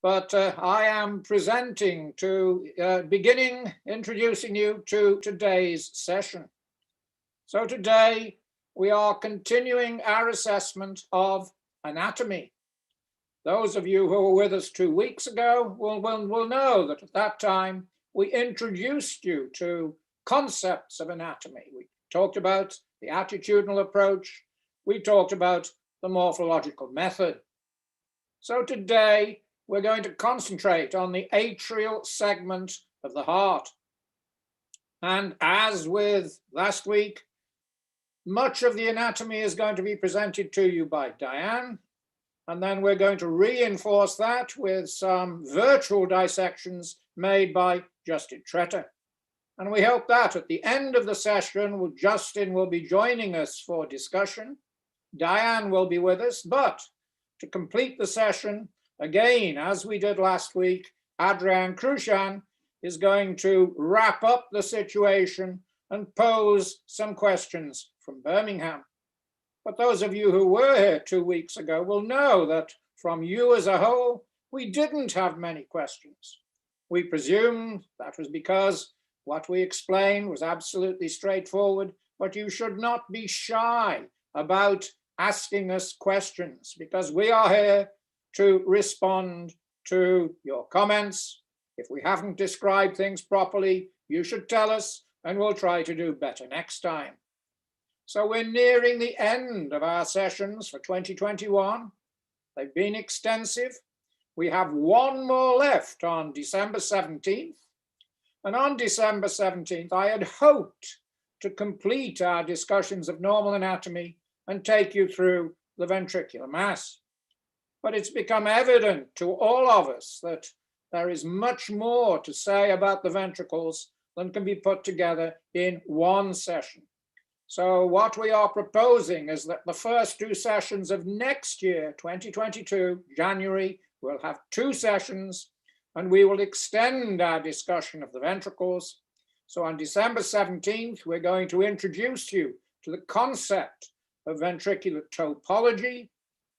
but I am presenting introducing you to today's session. So today we are continuing our assessment of anatomy. Those of you who were with us 2 weeks ago will know that at that time we introduced you to concepts of anatomy. We talked about the attitudinal approach. We talked about the morphological method. So today we're going to concentrate on the atrial segment of the heart. And as with last week, much of the anatomy is going to be presented to you by Diane. And then we're going to reinforce that with some virtual dissections made by Justin Tretter. And we hope that at the end of the session, Justin will be joining us for discussion. Diane will be with us, but to complete the session, again, as we did last week, Adrian Krushan is going to wrap up the situation and pose some questions from Birmingham. But those of you who were here 2 weeks ago will know that from you as a whole, we didn't have many questions. We presume that was because what we explained was absolutely straightforward, but you should not be shy about asking us questions because we are here to respond to your comments. If we haven't described things properly, you should tell us and we'll try to do better next time. So we're nearing the end of our sessions for 2021. They've been extensive. We have one more left on December 17th. And on December 17th, I had hoped to complete our discussions of normal anatomy and take you through the ventricular mass. But it's become evident to all of us that there is much more to say about the ventricles than can be put together in one session. So what we are proposing is that the first 2 sessions of next year, 2022, January, we'll have 2 sessions and we will extend our discussion of the ventricles. So on December 17th, we're going to introduce you to the concept of ventricular topology.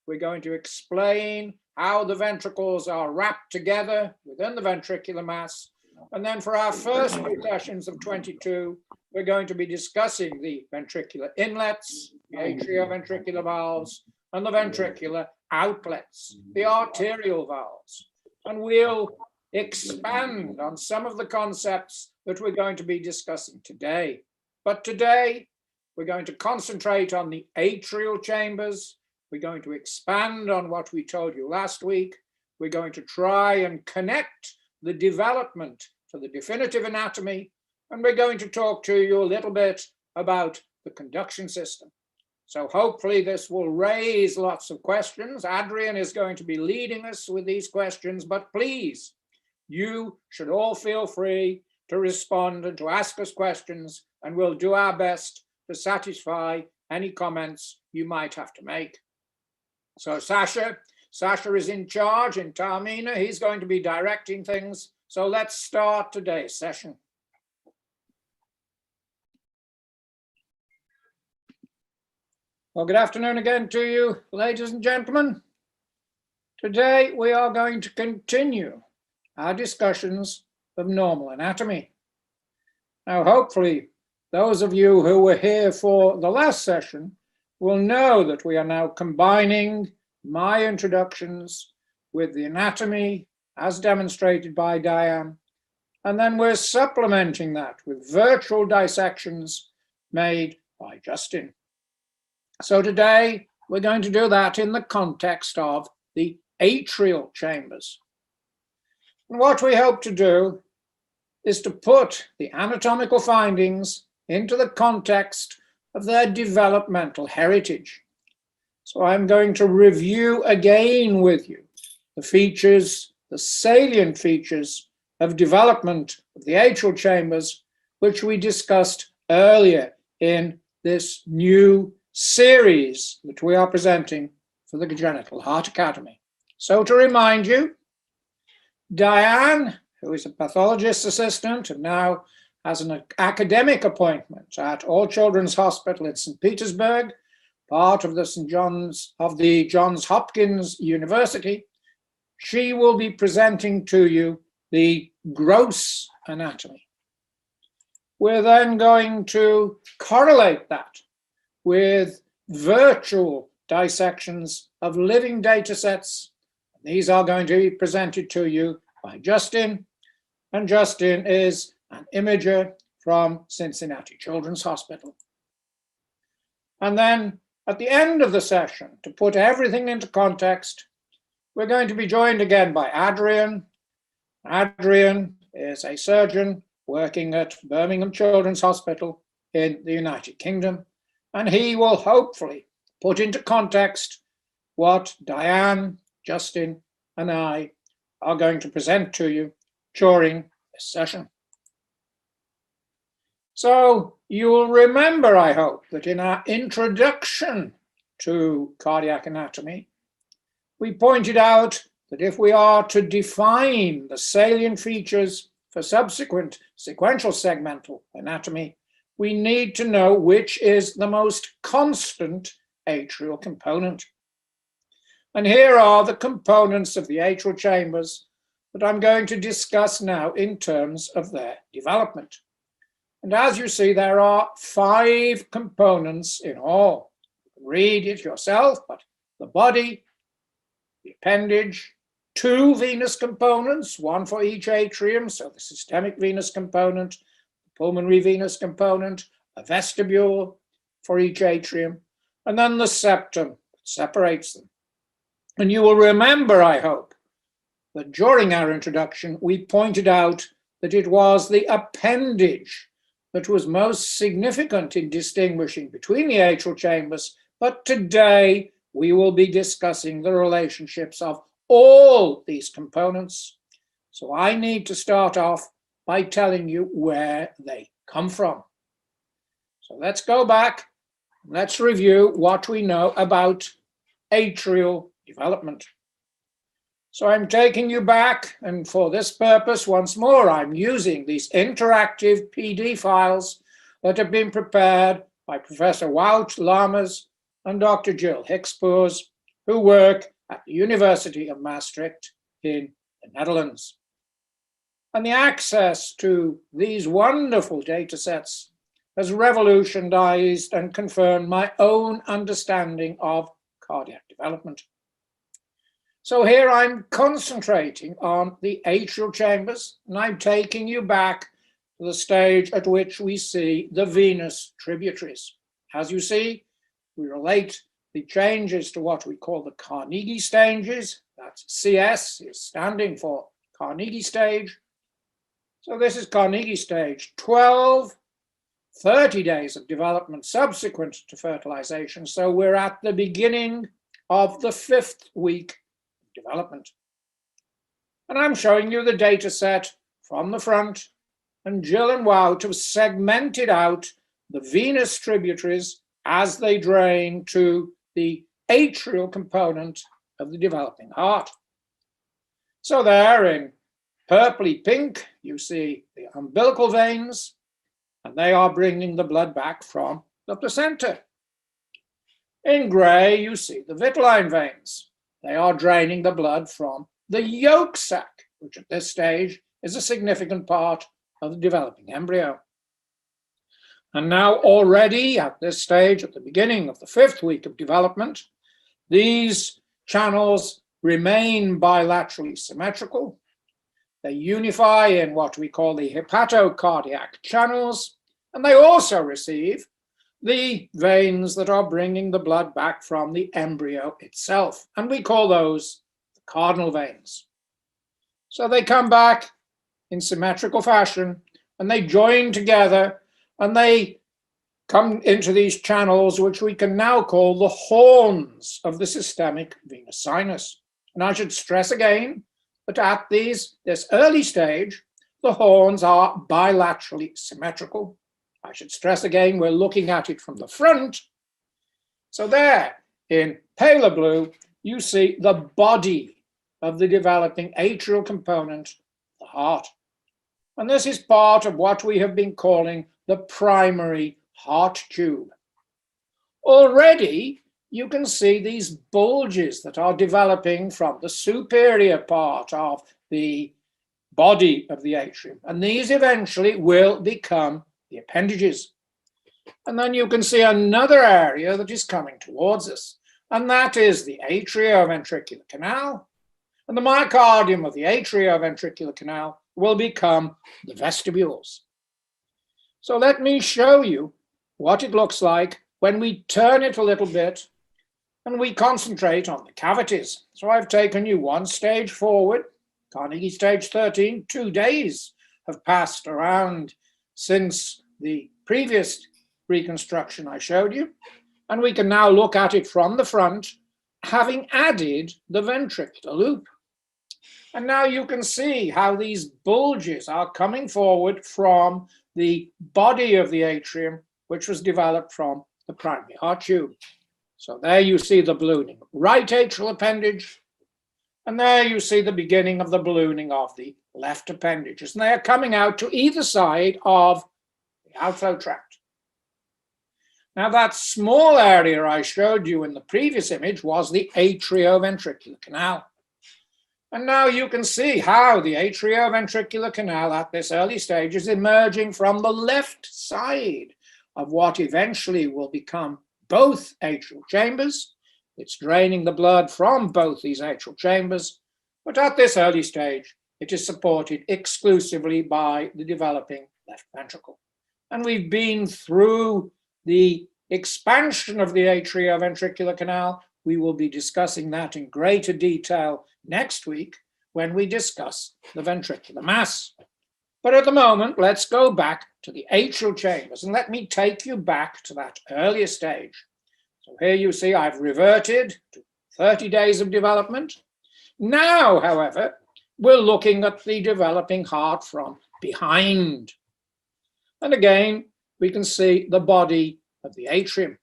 We're going to explain how the ventricles are wrapped together within the ventricular mass. And then for our first 2 sessions of 22, we're going to be discussing the ventricular inlets, the atrioventricular valves, and the ventricular outlets, the arterial valves. And we'll expand on some of the concepts that we're going to be discussing today. But today, we're going to concentrate on the atrial chambers. We're going to expand on what we told you last week. We're going to try and connect the development to the definitive anatomy. And we're going to talk to you a little bit about the conduction system. So hopefully this will raise lots of questions. Adrian is going to be leading us with these questions, but please, you should all feel free to respond and to ask us questions, and we'll do our best to satisfy any comments you might have to make. So Sasha is in charge in Taormina. He's going to be directing things. So let's start today's session. Well, good afternoon again to you, ladies and gentlemen. Today, we are going to continue our discussions of normal anatomy. Now, hopefully, those of you who were here for the last session will know that we are now combining my introductions with the anatomy as demonstrated by Diane, and then we're supplementing that with virtual dissections made by Justin. So today, we're going to do that in the context of the atrial chambers. And what we hope to do is to put the anatomical findings into the context of their developmental heritage. So I'm going to review again with you the features, the salient features of development of the atrial chambers, which we discussed earlier in this new series that we are presenting for the Congenital Heart Academy. So to remind you, Diane, who is a pathologist assistant and now has an academic appointment at All Children's Hospital in St. Petersburg, part of the Johns Hopkins University, she will be presenting to you the gross anatomy. We're then going to correlate that with virtual dissections of living data sets. These are going to be presented to you by Justin, and Justin is an imager from Cincinnati Children's Hospital. And then at the end of the session, to put everything into context, we're going to be joined again by Adrian. Adrian is a surgeon working at Birmingham Children's Hospital in the United Kingdom, and he will hopefully put into context what Diane, Justin, and I are going to present to you during this session. So you will remember, I hope, that in our introduction to cardiac anatomy, we pointed out that if we are to define the salient features for subsequent sequential segmental anatomy, we need to know which is the most constant atrial component. And here are the components of the atrial chambers that I'm going to discuss now in terms of their development. And as you see, there are 5 components in all. You can read it yourself, but the body, the appendage, 2 venous components, 1 for each atrium, so the systemic venous component, the pulmonary venous component, a vestibule for each atrium, and then the septum separates them. And you will remember, I hope, that during our introduction, we pointed out that it was the appendage that was most significant in distinguishing between the atrial chambers, but today we will be discussing the relationships of all these components. So I need to start off by telling you where they come from. So let's go back, let's review what we know about atrial development. So I'm taking you back, and for this purpose, once more, I'm using these interactive PD files that have been prepared by Professor Wout Lammers and Dr. Jill Hickspoors, who work at the University of Maastricht in the Netherlands. And the access to these wonderful data sets has revolutionized and confirmed my own understanding of cardiac development. So here I'm concentrating on the atrial chambers, and I'm taking you back to the stage at which we see the venous tributaries. As you see, we relate the changes to what we call the Carnegie Stages. That's CS is standing for Carnegie Stage. So this is Carnegie Stage, 12, 30 days of development subsequent to fertilization. So we're at the beginning of the 5th week development. And I'm showing you the data set from the front, and Jill and Wout have segmented out the venous tributaries as they drain to the atrial component of the developing heart. So there in purpley pink, you see the umbilical veins, and they are bringing the blood back from the placenta. In gray, you see the vitelline veins. They are draining the blood from the yolk sac, which at this stage is a significant part of the developing embryo. And now already at this stage, at the beginning of the 5th week of development, these channels remain bilaterally symmetrical. They unify in what we call the Hepatocardiac Channels, and they also receive the veins that are bringing the blood back from the embryo itself, and we call those the Cardinal Veins. So they come back in symmetrical fashion, and they join together, and they come into these channels, which we can now call the horns of the systemic venous sinus. And I should stress again that at this early stage, the horns are bilaterally symmetrical. I should stress again, we're looking at it from the front. So there, in paler blue, you see the body of the developing atrial component, the heart. And this is part of what we have been calling the primary heart tube. Already, you can see these bulges that are developing from the superior part of the body of the atrium. And these eventually will become the appendages. And then you can see another area that is coming towards us, and that is the Atrioventricular Canal. And the myocardium of the Atrioventricular Canal will become the vestibules. So let me show you what it looks like when we turn it a little bit and we concentrate on the cavities. So I've taken you one stage forward, Carnegie Stage 13. 2 days have passed around since the previous reconstruction I showed you, and we can now look at it from the front, having added the ventricular loop. And now you can see how these bulges are coming forward from the body of the atrium, which was developed from the primary heart tube. So there you see the ballooning right atrial appendage, and there you see the beginning of the ballooning of the left appendages, and they are coming out to either side of the outflow tract. Now that small area I showed you in the previous image was the Atrioventricular Canal. And now you can see how the Atrioventricular Canal at this early stage is emerging from the left side of what eventually will become both atrial chambers. It's draining the blood from both these atrial chambers, but at this early stage, it is supported exclusively by the developing left ventricle. And we've been through the expansion of the Atrioventricular Canal. We will be discussing that in greater detail next week when we discuss the ventricular mass. But at the moment, let's go back to the atrial chambers, and let me take you back to that earlier stage. So here you see I've reverted to 30 days of development. Now, however, we're looking at the developing heart from behind. And again, we can see the body of the atrium.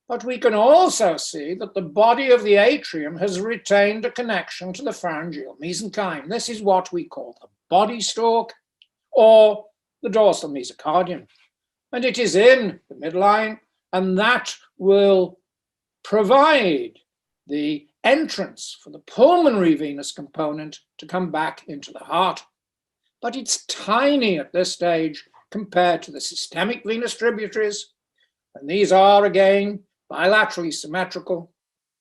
But we can also see that the body of the atrium has retained a connection to the pharyngeal mesenchyme. This is what we call the body stalk, or the dorsal mesocardium. And it is in the midline, and that will provide the entrance for the pulmonary venous component to come back into the heart. But it's tiny at this stage compared to the systemic venous tributaries. And these are, again, bilaterally symmetrical.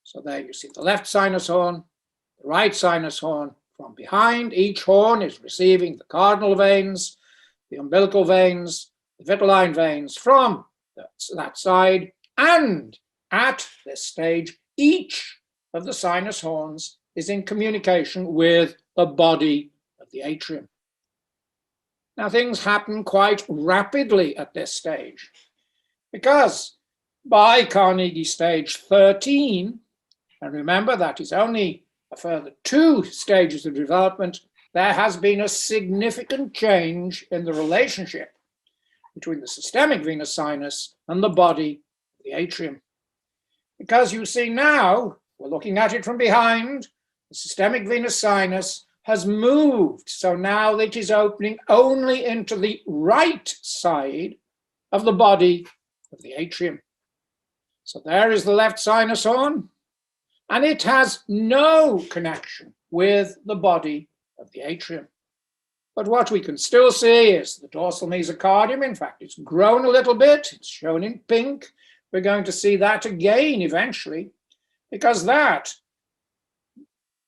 So there you see the left sinus horn, the right sinus horn from behind. Each horn is receiving the cardinal veins, the umbilical veins, the vitelline veins from that side. And at this stage, each of the sinus horns is in communication with the body of the atrium. Now, things happen quite rapidly at this stage, because by Carnegie Stage 13, and remember that is only a further 2 stages of development, there has been a significant change in the relationship between the systemic venous sinus and the body of the atrium. Because you see now, we're looking at it from behind, the systemic venous sinus has moved. So now it is opening only into the right side of the body of the atrium. So there is the left sinus horn, and it has no connection with the body of the atrium. But what we can still see is the dorsal mesocardium. In fact, it's grown a little bit. It's shown in pink. We're going to see that again eventually, because that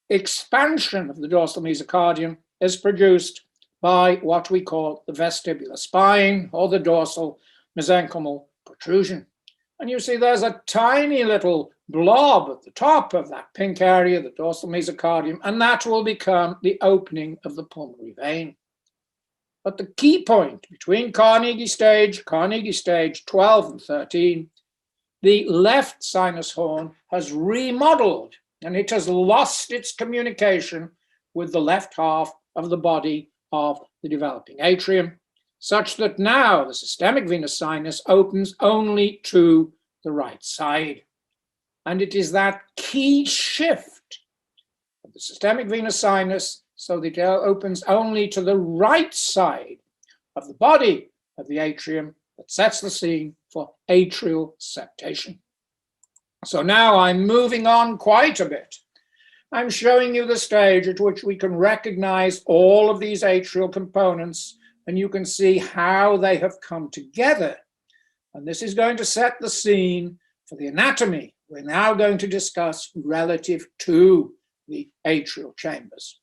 expansion of the dorsal mesocardium is produced by what we call the vestibular spine, or the dorsal mesenchymal protrusion. And you see there's a tiny little blob at the top of that pink area, the dorsal mesocardium, and that will become the opening of the pulmonary vein. But the key point between Carnegie Stage 12 and 13, the left sinus horn has remodeled, and it has lost its communication with the left half of the body of the developing atrium, such that now the systemic venous sinus opens only to the right side. And it is that key shift of the systemic venous sinus so that it opens only to the right side of the body of the atrium that sets the scene for atrial septation. So now I'm moving on quite a bit. I'm showing you the stage at which we can recognize all of these atrial components, and you can see how they have come together. And this is going to set the scene for the anatomy we're now going to discuss relative to the atrial chambers.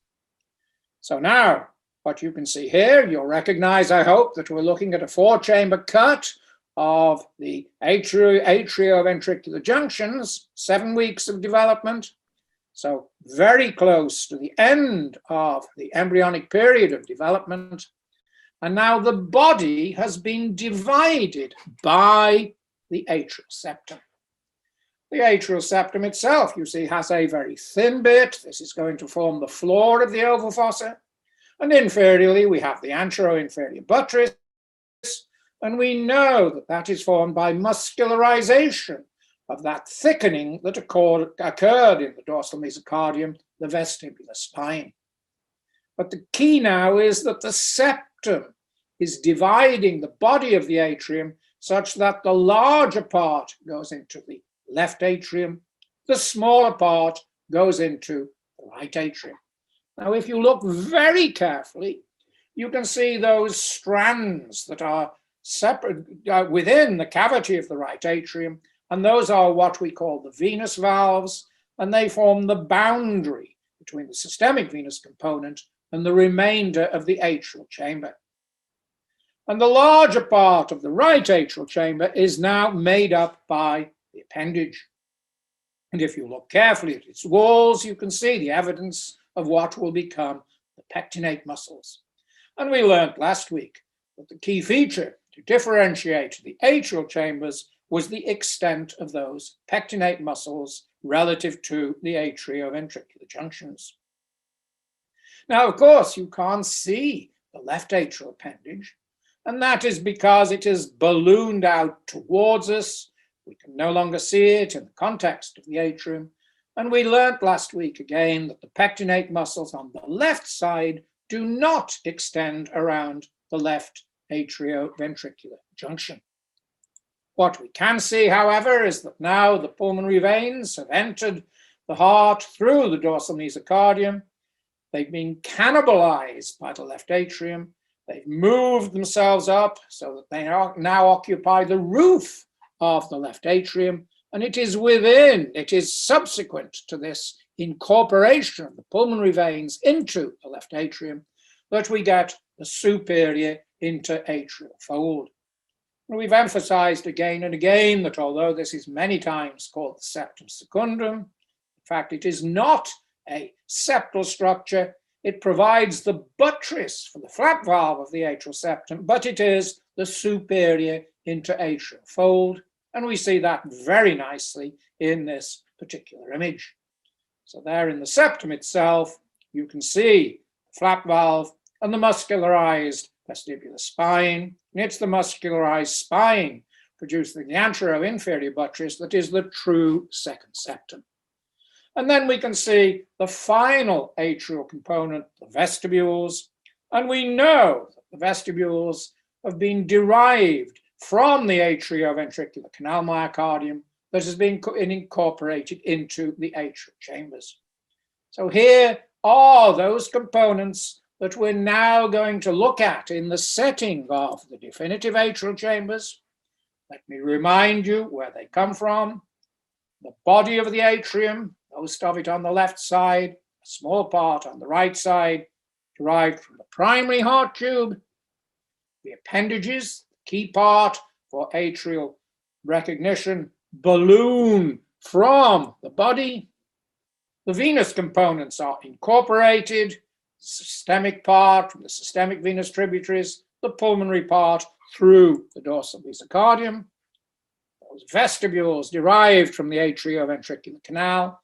So now, what you can see here, you'll recognize, I hope, that we're looking at a 4-chamber cut of the atrioventricular junctions, 7 weeks of development. So very close to the end of the embryonic period of development. And now the body has been divided by the atrial septum. The atrial septum itself, you see, has a very thin bit. This is going to form the floor of the oval fossa. And inferiorly, we have the anteroinferior buttress. And we know that that is formed by muscularization of that thickening that occurred in the dorsal mesocardium, the vestibular spine. But the key now is that the septum is dividing the body of the atrium such that the larger part goes into the left atrium, the smaller part goes into the right atrium. Now, if you look very carefully, you can see those strands that are separate within the cavity of the right atrium, and those are what we call the venous valves, and they form the boundary between the systemic venous component and the remainder of the atrial chamber. And the larger part of the right atrial chamber is now made up by the appendage. And if you look carefully at its walls, you can see the evidence of what will become the pectinate muscles. And we learned last week that the key feature to differentiate the atrial chambers was the extent of those pectinate muscles relative to the atrioventricular junctions. Now, of course, you can't see the left atrial appendage, and that is because it is ballooned out towards us. We can no longer see it in the context of the atrium. And we learnt last week again that the pectinate muscles on the left side do not extend around the left atrioventricular junction. What we can see, however, is that now the pulmonary veins have entered the heart through the dorsal mesocardium. They've been cannibalized by the left atrium. They've moved themselves up so that they now occupy the roof of the left atrium, and it is subsequent to this incorporation of the pulmonary veins into the left atrium that we get the superior interatrial fold. And we've emphasized again and again that although this is many times called the septum secundum, in fact, it is not a septal structure. It provides the buttress for the flap valve of the atrial septum, but it is the superior interatrial fold. And we see that very nicely in this particular image. So there in the septum itself, you can see the flap valve and the muscularized vestibular spine. And it's the muscularized spine producing the anteroinferior buttress that is the true second septum. And then we can see the final atrial component, the vestibules. And we know that the vestibules have been derived from the atrioventricular canal myocardium that has been incorporated into the atrial chambers. So here are those components that we're now going to look at in the setting of the definitive atrial chambers. Let me remind you where they come from. The body of the atrium, most of it on the left side, a small part on the right side, derived from the primary heart tube. The appendages, key part for atrial recognition, balloon from the body. The venous components are incorporated, the systemic part from the systemic venous tributaries, the pulmonary part through the dorsal mesocardium. Those vestibules derived from the atrioventricular canal,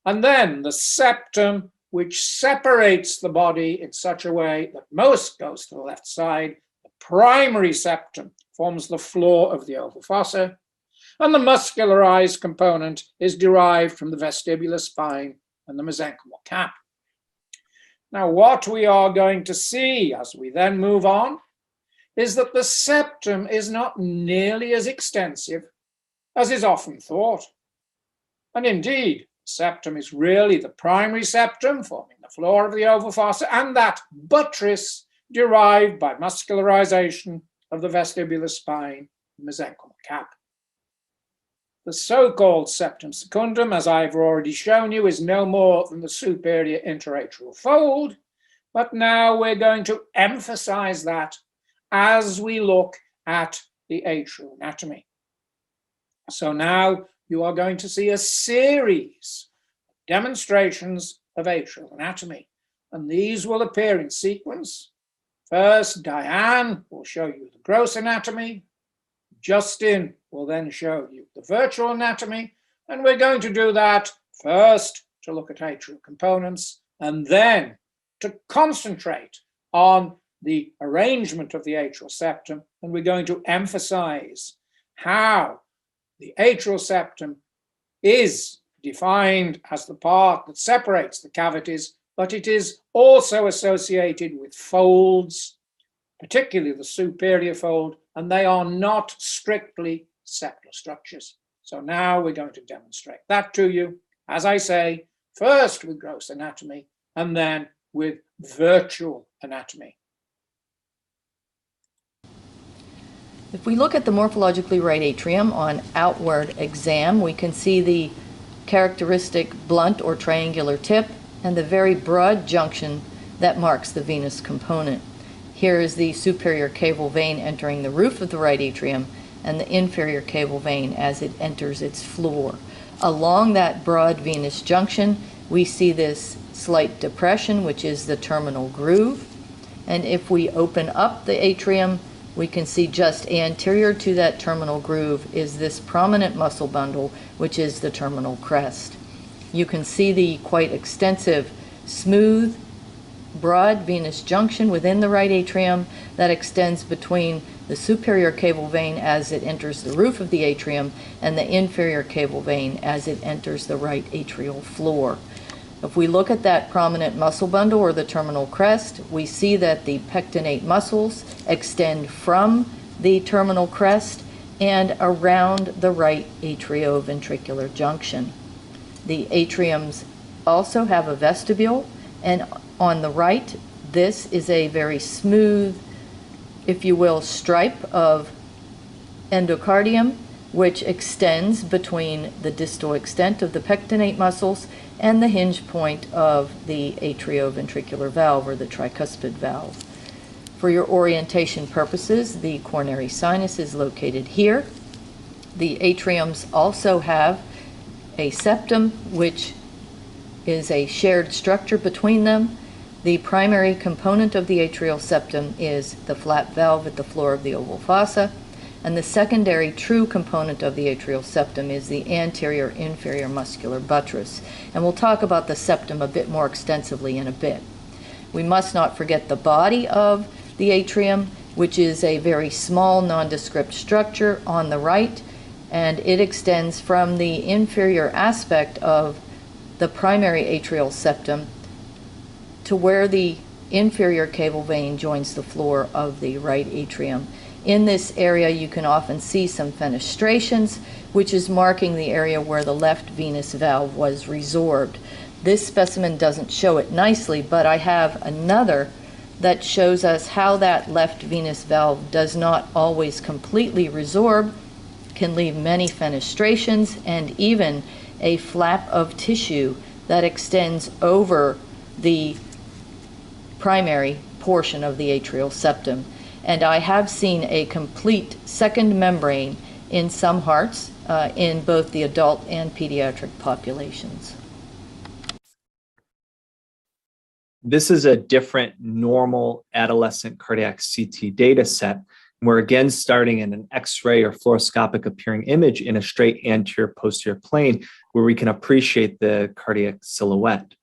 and then the septum, which separates the body in such a way that most goes to the left side. The primary septum forms the floor of the oval fossa, and the muscularized component is derived from the vestibular spine and the mesenchymal cap. Now, what we are going to see as we then move on is that the septum is not nearly as extensive as is often thought. And indeed, septum is really the primary septum forming the floor of the oval fossa, and that buttress derived by muscularization of the vestibular spine, mesenchymal cap. The so-called septum secundum, as I've already shown you, is no more than the superior interatrial fold, but now we're going to emphasize that as we look at the atrial anatomy. So now you are going to see a series of demonstrations of atrial anatomy, and these will appear in sequence. First, Diane will show you the gross anatomy. Justin will then show you the virtual anatomy, and we're going to do that first to look at atrial components, and then to concentrate on the arrangement of the atrial septum, and we're going to emphasize how the atrial septum is defined as the part that separates the cavities, but it is also associated with folds, particularly the superior fold, and they are not strictly septal structures. So now we're going to demonstrate that to you, as I say, first with gross anatomy and then with virtual anatomy. If we look at the morphologically right atrium on outward exam, we can see the characteristic blunt or triangular tip and the very broad junction that marks the venous component. Here is the superior caval vein entering the roof of the right atrium and the inferior caval vein as it enters its floor. Along that broad venous junction, we see this slight depression, which is the terminal groove. And if we open up the atrium, we can see just anterior to that terminal groove is this prominent muscle bundle, which is the terminal crest. You can see the quite extensive, smooth, broad venous junction within the right atrium that extends between the superior caval vein as it enters the roof of the atrium and the inferior caval vein as it enters the right atrial floor. If we look at that prominent muscle bundle or the terminal crest, we see that the pectinate muscles extend from the terminal crest and around the right atrioventricular junction. The atriums also have a vestibule, and on the right, this is a very smooth, if you will, stripe of endocardium, which extends between the distal extent of the pectinate muscles and the hinge point of the atrioventricular valve or the tricuspid valve. For your orientation purposes, the coronary sinus is located here. The atriums also have a septum, which is a shared structure between them. The primary component of the atrial septum is the flap valve at the floor of the oval fossa, and the secondary true component of the atrial septum is the anterior inferior muscular buttress. And we'll talk about the septum a bit more extensively in a bit. We must not forget the body of the atrium, which is a very small nondescript structure on the right, and it extends from the inferior aspect of the primary atrial septum to where the inferior caval vein joins the floor of the right atrium. In this area, you can often see some fenestrations, which is marking the area where the left venous valve was resorbed. This specimen doesn't show it nicely, but I have another that shows us how that left venous valve does not always completely resorb, can leave many fenestrations, and even a flap of tissue that extends over the primary portion of the atrial septum. And I have seen a complete second membrane in some hearts in both the adult and pediatric populations. This is a different normal adolescent cardiac CT data set. We're again starting in an X-ray or fluoroscopic appearing image in a straight anterior posterior plane where we can appreciate the cardiac silhouette.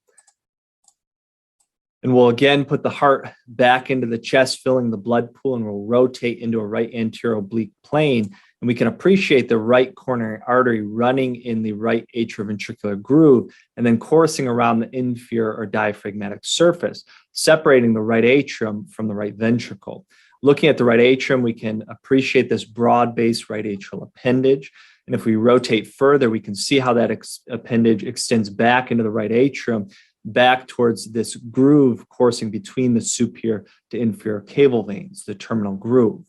And we'll again put the heart back into the chest, filling the blood pool, and we'll rotate into a right anterior oblique plane. And we can appreciate the right coronary artery running in the right atrioventricular groove and then coursing around the inferior or diaphragmatic surface, separating the right atrium from the right ventricle. Looking at the right atrium, we can appreciate this broad-based right atrial appendage. And if we rotate further, we can see how that appendage extends back into the right atrium, back towards this groove coursing between the superior to inferior cable veins, the terminal groove.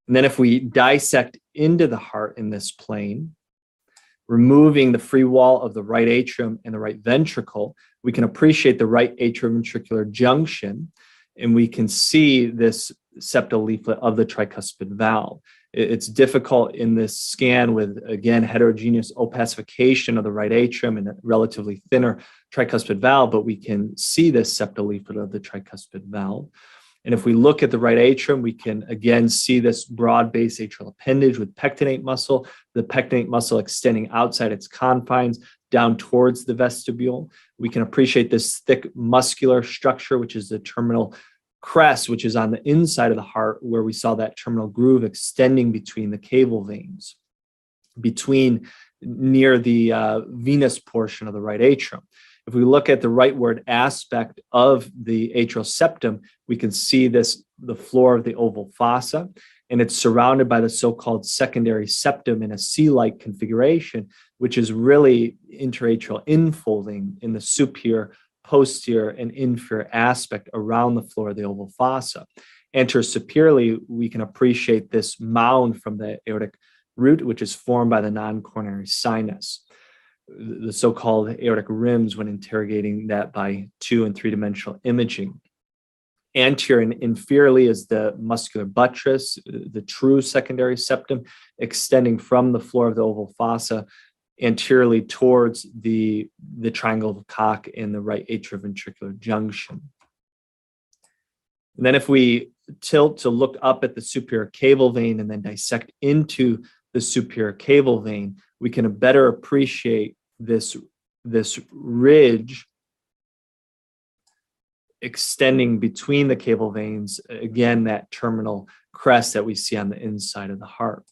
And then if we dissect into the heart in this plane, removing the free wall of the right atrium and the right ventricle, we can appreciate the right atrioventricular junction, and we can see this septal leaflet of the tricuspid valve. It's difficult in this scan with, again, heterogeneous opacification of the right atrium and a relatively thinner tricuspid valve, but we can see this septal leaflet of the tricuspid valve. And if we look at the right atrium, we can again see this broad-based atrial appendage with pectinate muscle, the pectinate muscle extending outside its confines down towards the vestibule. We can appreciate this thick muscular structure, which is the terminal crest, which is on the inside of the heart, where we saw that terminal groove extending between the cable veins, near the venous portion of the right atrium. If we look at the rightward aspect of the atrial septum, we can see the floor of the oval fossa, and it's surrounded by the so-called secondary septum in a C-like configuration, which is really interatrial infolding in the superior, posterior, and inferior aspect around the floor of the oval fossa. Anterosuperiorly, we can appreciate this mound from the aortic root, which is formed by the non-coronary sinus, the so-called aortic rims when interrogating that by 2- and 3-dimensional imaging. Anterior and inferiorly is the muscular buttress, the true secondary septum, extending from the floor of the oval fossa anteriorly towards the triangle of Koch in the right atrioventricular junction. And then if we tilt to look up at the superior cable vein and then dissect into the superior cable vein, we can better appreciate this ridge extending between the cable veins, again, that terminal crest that we see on the inside of the heart.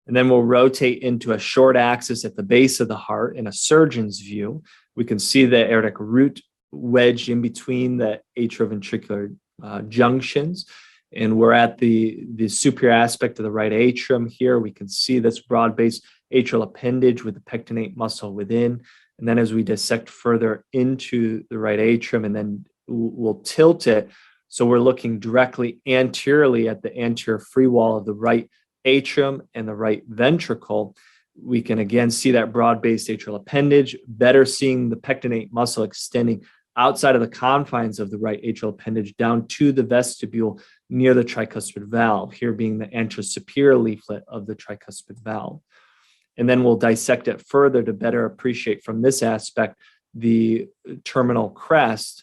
And then we'll rotate into a short axis at the base of the heart in a surgeon's view. We can see the aortic root wedged in between the atrioventricular junctions. And we're at the superior aspect of the right atrium here. We can see this broad-based atrial appendage with the pectinate muscle within. And then as we dissect further into the right atrium, and then we'll tilt it, so we're looking directly anteriorly at the anterior free wall of the right atrium and the right ventricle, we can again see that broad-based atrial appendage, better seeing the pectinate muscle extending outside of the confines of the right atrial appendage down to the vestibule near the tricuspid valve, here being the anterosuperior leaflet of the tricuspid valve. And then we'll dissect it further to better appreciate from this aspect the terminal crest,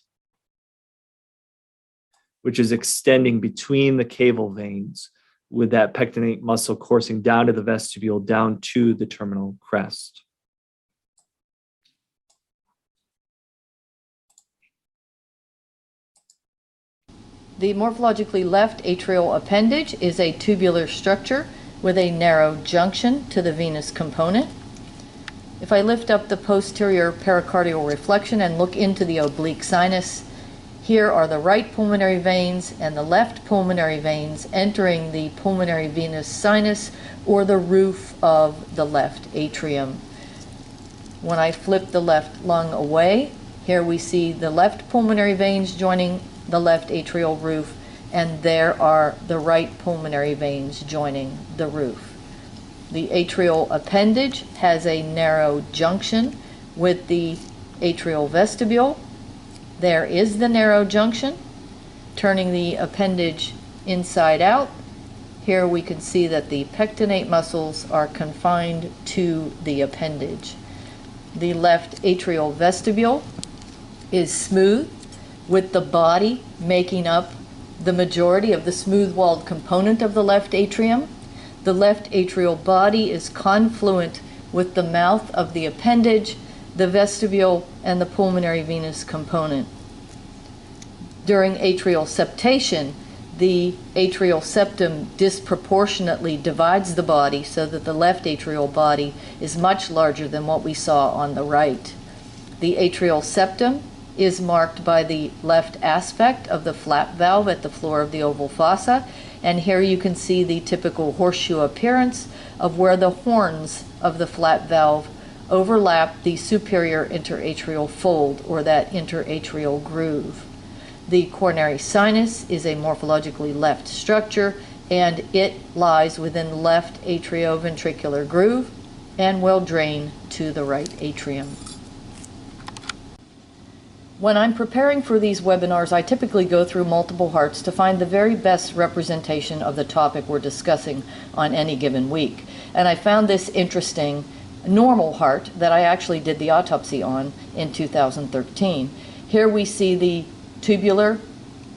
which is extending between the cable veins with that pectinate muscle coursing down to the vestibule, down to the terminal crest. The morphologically left atrial appendage is a tubular structure with a narrow junction to the venous component. If I lift up the posterior pericardial reflection and look into the oblique sinus, here are the right pulmonary veins and the left pulmonary veins entering the pulmonary venous sinus or the roof of the left atrium. When I flip the left lung away, here we see the left pulmonary veins joining the left atrial roof, and there are the right pulmonary veins joining the roof. The atrial appendage has a narrow junction with the atrial vestibule. There is the narrow junction. Turning the appendage inside out, here we can see that the pectinate muscles are confined to the appendage. The left atrial vestibule is smooth, with the body making up the majority of the smooth-walled component of the left atrium. The left atrial body is confluent with the mouth of the appendage, the vestibule, and the pulmonary venous component. During atrial septation, the atrial septum disproportionately divides the body so that the left atrial body is much larger than what we saw on the right. The atrial septum is marked by the left aspect of the flap valve at the floor of the oval fossa. And here you can see the typical horseshoe appearance of where the horns of the flap valve overlap the superior interatrial fold, or that interatrial groove. The coronary sinus is a morphologically left structure, and it lies within the left atrioventricular groove and will drain to the right atrium. When I'm preparing for these webinars, I typically go through multiple hearts to find the very best representation of the topic we're discussing on any given week. And I found this interesting normal heart that I actually did the autopsy on in 2013. Here we see the tubular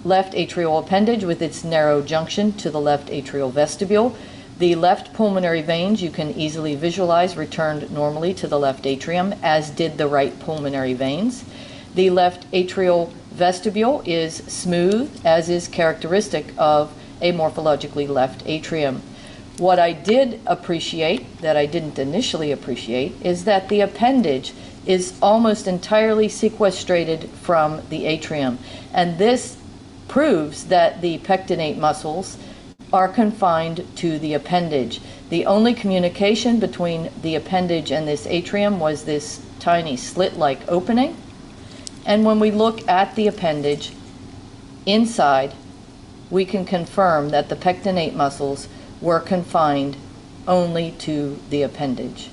left atrial appendage with its narrow junction to the left atrial vestibule. The left pulmonary veins you can easily visualize returned normally to the left atrium, as did the right pulmonary veins. The left atrial vestibule is smooth, as is characteristic of a morphologically left atrium. What I did appreciate, that I didn't initially appreciate, is that the appendage is almost entirely sequestrated from the atrium. And this proves that the pectinate muscles are confined to the appendage. The only communication between the appendage and this atrium was this tiny slit-like opening. And when we look at the appendage inside, we can confirm that the pectinate muscles were confined only to the appendage.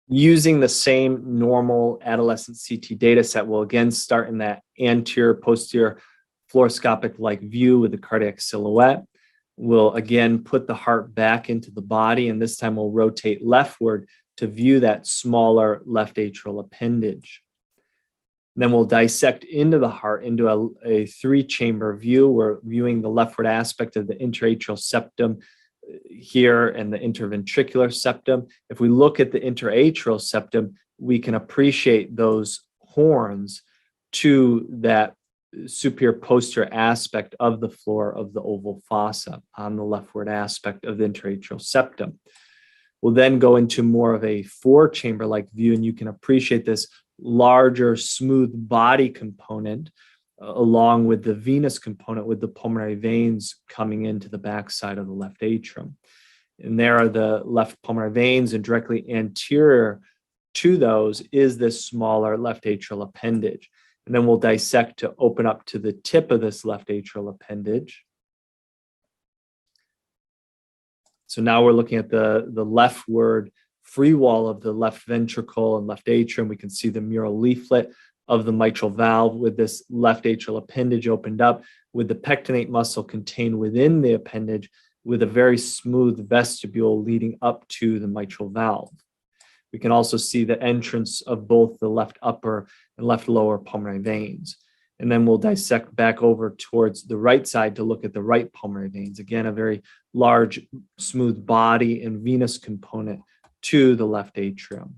Using the same normal adolescent CT data set, we'll again start in that anterior, posterior, fluoroscopic-like view with the cardiac silhouette. We'll again put the heart back into the body, and this time we'll rotate leftward to view that smaller left atrial appendage. Then we'll dissect into the heart into a three-chamber view. We're viewing the leftward aspect of the interatrial septum here and the interventricular septum. If we look at the interatrial septum, we can appreciate those horns to that superior posterior aspect of the floor of the oval fossa on the leftward aspect of the interatrial septum. We'll then go into more of a four-chamber-like view, and you can appreciate this larger, smooth body component along with the venous component with the pulmonary veins coming into the backside of the left atrium. And there are the left pulmonary veins, and directly anterior to those is this smaller left atrial appendage. And then we'll dissect to open up to the tip of this left atrial appendage. So now we're looking at the leftward free wall of the left ventricle and left atrium. We can see the mural leaflet of the mitral valve with this left atrial appendage opened up with the pectinate muscle contained within the appendage with a very smooth vestibule leading up to the mitral valve. We can also see the entrance of both the left upper and left lower pulmonary veins. And then we'll dissect back over towards the right side to look at the right pulmonary veins. Again, a very large, smooth body and venous component to the left atrium.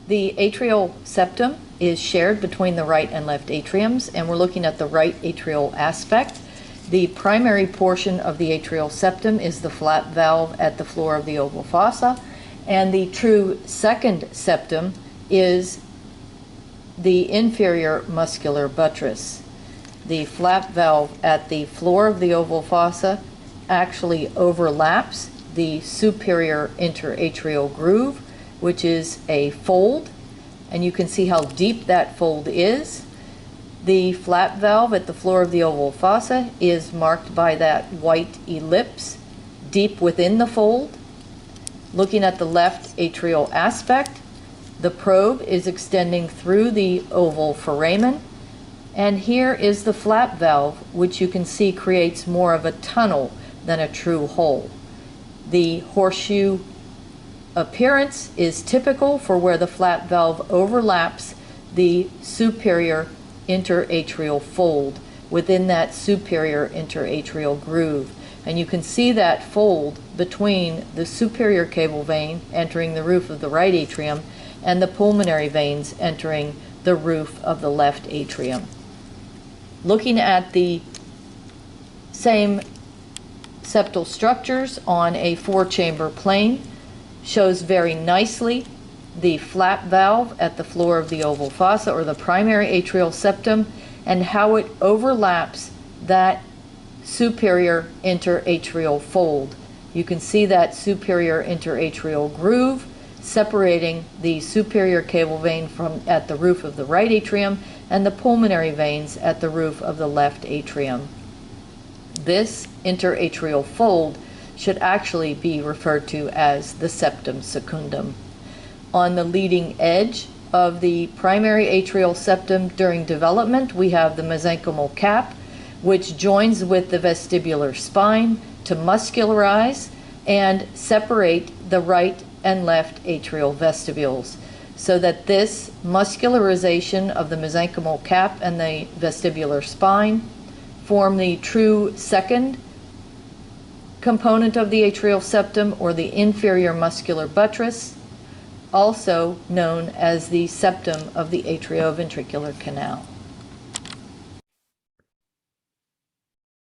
The atrial septum is shared between the right and left atriums, and we're looking at the right atrial aspect. The primary portion of the atrial septum is the flap valve at the floor of the oval fossa, and the true second septum is the inferior muscular buttress. The flap valve at the floor of the oval fossa actually overlaps the superior interatrial groove, which is a fold, and you can see how deep that fold is. The flap valve at the floor of the oval fossa is marked by that white ellipse deep within the fold. Looking at the left atrial aspect, the probe is extending through the oval foramen, and here is the flap valve, which you can see creates more of a tunnel than a true hole. The horseshoe appearance is typical for where the flap valve overlaps the superior interatrial fold within that superior interatrial groove. And you can see that fold between the superior cable vein entering the roof of the right atrium and the pulmonary veins entering the roof of the left atrium. Looking at the same septal structures on a 4-chamber plane, shows very nicely the flap valve at the floor of the oval fossa, or the primary atrial septum, and how it overlaps that superior interatrial fold. You can see that superior interatrial groove separating the superior cable vein at the roof of the right atrium and the pulmonary veins at the roof of the left atrium. This interatrial fold should actually be referred to as the septum secundum. On the leading edge of the primary atrial septum during development, we have the mesenchymal cap, which joins with the vestibular spine to muscularize and separate the right and left atrial vestibules, so that this muscularization of the mesenchymal cap and the vestibular spine form the true second component of the atrial septum, or the inferior muscular buttress, also known as the septum of the Atrioventricular Canal.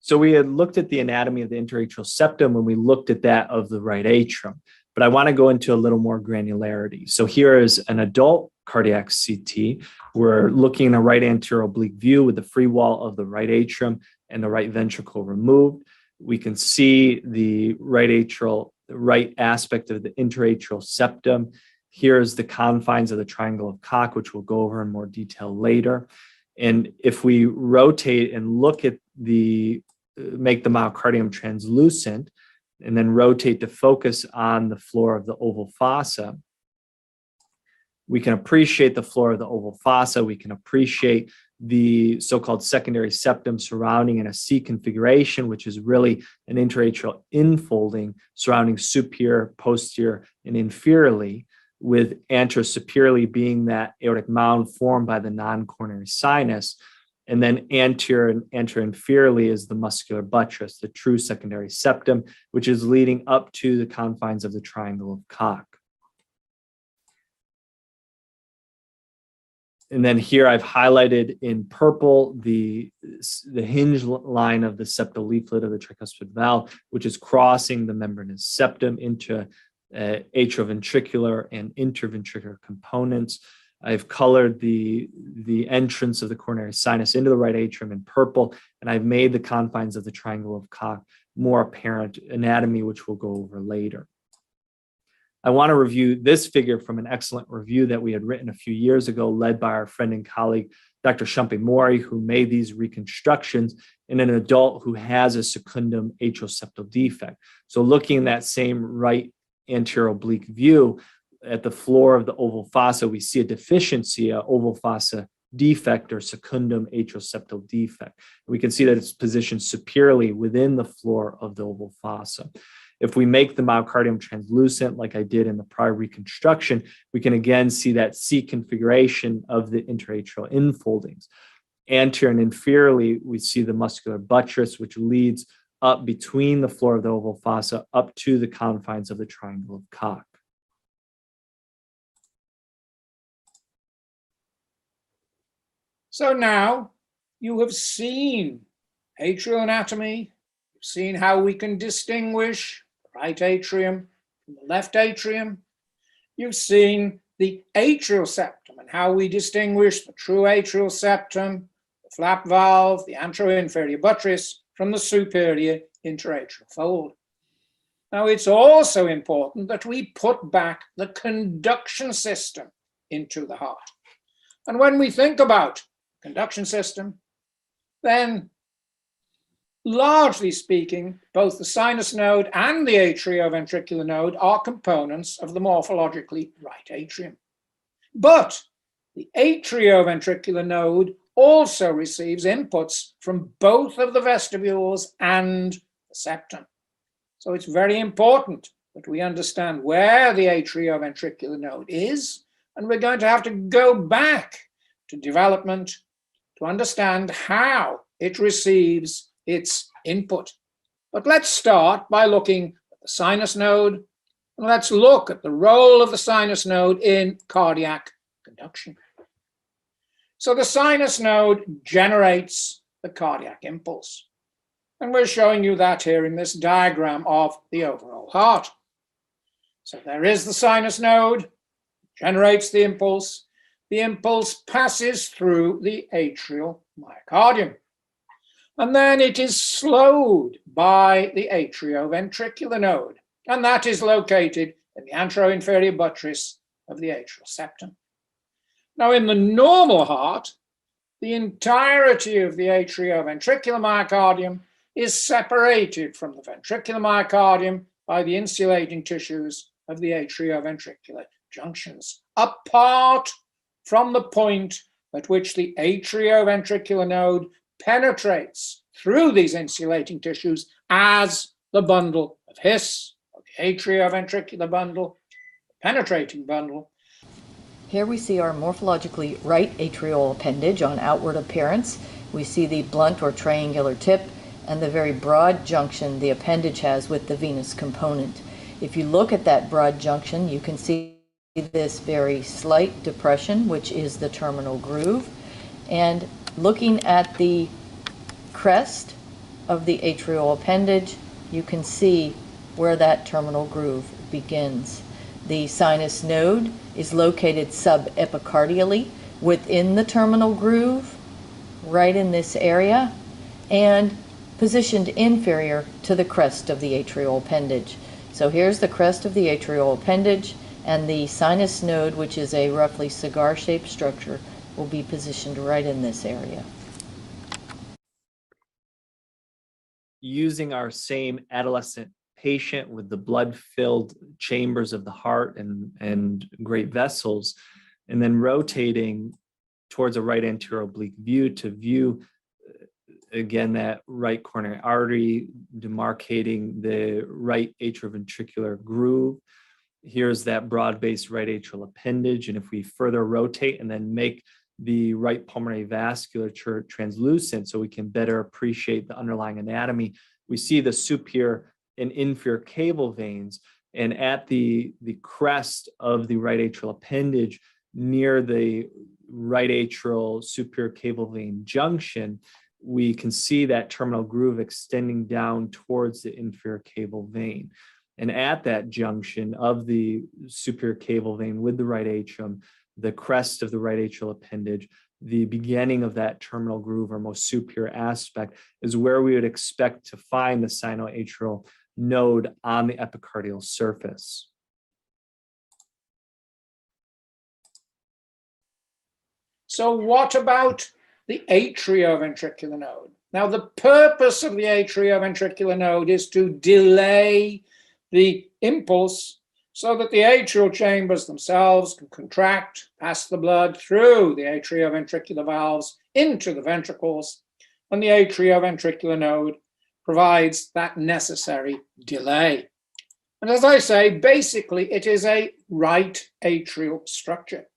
So we had looked at the anatomy of the interatrial septum when we looked at that of the right atrium, but I want to go into a little more granularity. So here is an adult cardiac CT. We're looking in a right anterior oblique view with the free wall of the right atrium and the right ventricle removed. We can see the right aspect of the interatrial septum. Here's the confines of the triangle of Koch, which we'll go over in more detail later. And if we rotate and look at make the myocardium translucent, and then rotate to focus on the floor of the oval fossa, we can appreciate the floor of the oval fossa. We can appreciate the so-called secondary septum surrounding in a C configuration, which is really an interatrial infolding surrounding superior, posterior, and inferiorly, with anterosuperiorly being that aortic mound formed by the non-coronary sinus, and then anterior and anteroinferiorly is the muscular buttress, the true secondary septum, which is leading up to the confines of the triangle of Koch. And then here I've highlighted in purple the hinge line of the septal leaflet of the tricuspid valve, which is crossing the membranous septum into atrioventricular and interventricular components. I've colored the entrance of the coronary sinus into the right atrium in purple, and I've made the confines of the triangle of Koch more apparent anatomy, which we'll go over later. I want to review this figure from an excellent review that we had written a few years ago, led by our friend and colleague, Dr. Shumpei Mori, who made these reconstructions in an adult who has a secundum atrial septal defect. So looking in that same right anterior oblique view at the floor of the oval fossa, we see a deficiency, a oval fossa defect or secundum atrial septal defect. We can see that it's positioned superiorly within the floor of the oval fossa. If we make the myocardium translucent, like I did in the prior reconstruction, we can again see that C configuration of the interatrial infoldings. Anterior and inferiorly, we see the muscular buttress, which leads up between the floor of the oval fossa up to the confines of the triangle of Koch. So now you have seen atrial anatomy, you've seen how we can distinguish the right atrium from the left atrium. You've seen the atrial septum and how we distinguish the true atrial septum, the flap valve, the anteroinferior buttress from the superior interatrial fold. Now, it's also important that we put back the conduction system into the heart. And when we think about conduction system, then largely speaking, both the sinus node and the atrioventricular node are components of the morphologically right atrium. But the atrioventricular node also receives inputs from both of the vestibules and the septum. So it's very important that we understand where the atrioventricular node is, and we're going to have to go back to development to understand how it receives its input. But let's start by looking at the sinus node, and let's look at the role of the sinus node in cardiac conduction. So the sinus node generates the cardiac impulse. And we're showing you that here in this diagram of the overall heart. So there is the sinus node, generates the impulse. The impulse passes through the atrial myocardium. And then it is slowed by the atrioventricular node. And that is located in the anteroinferior buttress of the atrial septum. Now, in the normal heart, the entirety of the atrioventricular myocardium is separated from the ventricular myocardium by the insulating tissues of the atrioventricular junctions, apart from the point at which the atrioventricular node penetrates through these insulating tissues as the bundle of His, or the atrioventricular bundle, penetrating bundle. Here we see our morphologically right atrial appendage on outward appearance. We see the blunt or triangular tip and the very broad junction the appendage has with the venous component. If you look at that broad junction, you can see this very slight depression, which is the terminal groove. And looking at the crest of the atrial appendage, you can see where that terminal groove begins. The sinus node is located subepicardially within the terminal groove, right in this area, and positioned inferior to the crest of the atrial appendage. So here's the crest of the atrial appendage, and the sinus node, which is a roughly cigar-shaped structure, will be positioned right in this area. Using our same adolescent patient with the blood-filled chambers of the heart and great vessels, and then rotating towards a right anterior oblique view to view, again, that right coronary artery, demarcating the right atrioventricular groove. Here's that broad-based right atrial appendage. And if we further rotate and then make the right pulmonary vasculature translucent so we can better appreciate the underlying anatomy, we see the superior and inferior cable veins. And at the crest of the right atrial appendage, near the right atrial superior cable vein junction, we can see that terminal groove extending down towards the inferior cable vein. And at that junction of the superior cable vein with the right atrium, the crest of the right atrial appendage, the beginning of that terminal groove or most superior aspect is where we would expect to find the sinoatrial node on the epicardial surface. So what about the atrioventricular node? Now, the purpose of the atrioventricular node is to delay the impulse so that the atrial chambers themselves can contract, pass the blood through the atrioventricular valves into the ventricles, and the atrioventricular node provides that necessary delay. And as I say, basically, it is a right atrial structure.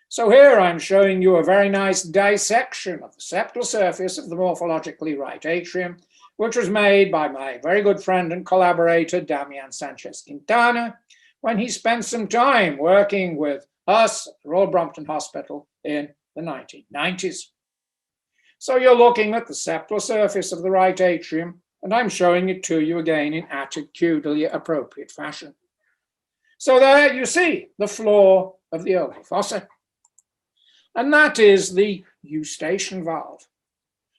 So here I'm showing you a very nice dissection of the septal surface of the morphologically right atrium, which was made by my very good friend and collaborator, Damian Sanchez Quintana, when he spent some time working with us at the Royal Brompton Hospital in the 1990s. So you're looking at the septal surface of the right atrium, and I'm showing it to you again in attitudinally appropriate fashion. So there you see the floor of the early fossa. And that is the eustachian valve.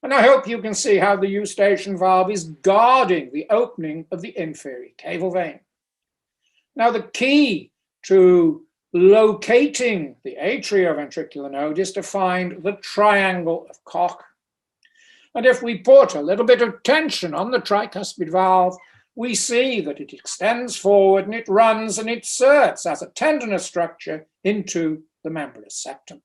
And I hope you can see how the eustachian valve is guarding the opening of the inferior cable vein. Now, the key to locating the atrioventricular node is to find the triangle of Koch. And if we put a little bit of tension on the tricuspid valve, we see that it extends forward and it runs and inserts as a tendinous structure into the membranous septum.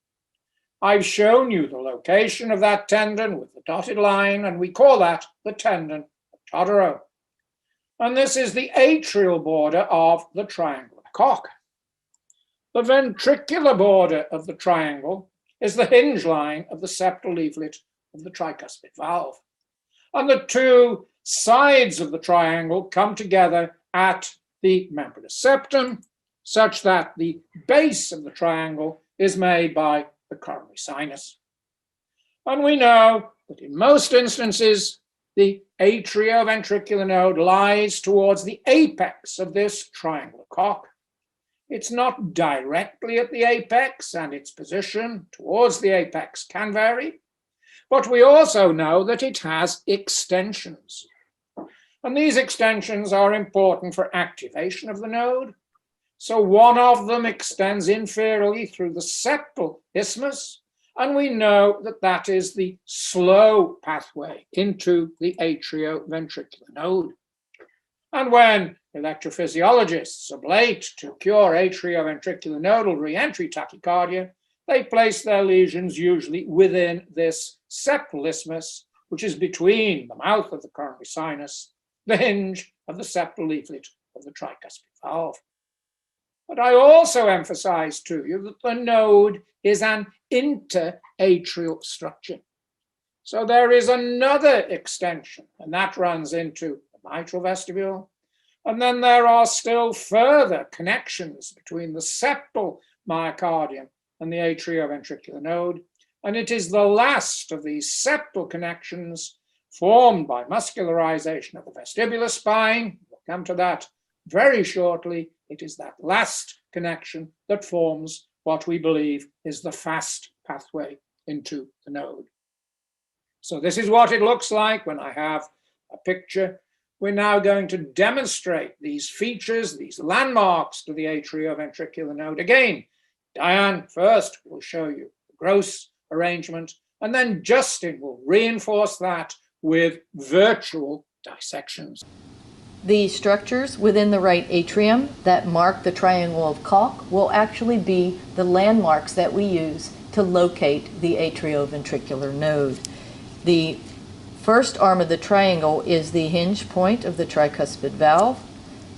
I've shown you the location of that tendon with the dotted line, and we call that the tendon of Todaro. And this is the atrial border of the triangle of Koch. The ventricular border of the triangle is the hinge line of the septal leaflet of the tricuspid valve. And the two sides of the triangle come together at the membranous septum, such that the base of the triangle is made by the coronary sinus. And we know that in most instances, the atrioventricular node lies towards the apex of this triangular cock. It's not directly at the apex, and its position towards the apex can vary, but we also know that it has extensions. And these extensions are important for activation of the node. So one of them extends inferiorly through the septal isthmus, and we know that that is the slow pathway into the atrioventricular node. And when electrophysiologists ablate to cure atrioventricular nodal reentry tachycardia, they place their lesions usually within this septal isthmus, which is between the mouth of the coronary sinus, the hinge of the septal leaflet of the tricuspid valve. But I also emphasize to you that the node is an interatrial structure. So there is another extension, and that runs into the mitral vestibule. And then there are still further connections between the septal myocardium and the atrioventricular node. And it is the last of these septal connections formed by muscularization of the vestibular spine. We'll come to that very shortly. It is that last connection that forms what we believe is the fast pathway into the node. So this is what it looks like when I have a picture. We're now going to demonstrate these features, these landmarks to the atrioventricular node. Again, Diane first will show you the gross arrangement, and then Justin will reinforce that with virtual dissections. The structures within the right atrium that mark the triangle of Koch will actually be the landmarks that we use to locate the atrioventricular node. The first arm of the triangle is the hinge point of the tricuspid valve.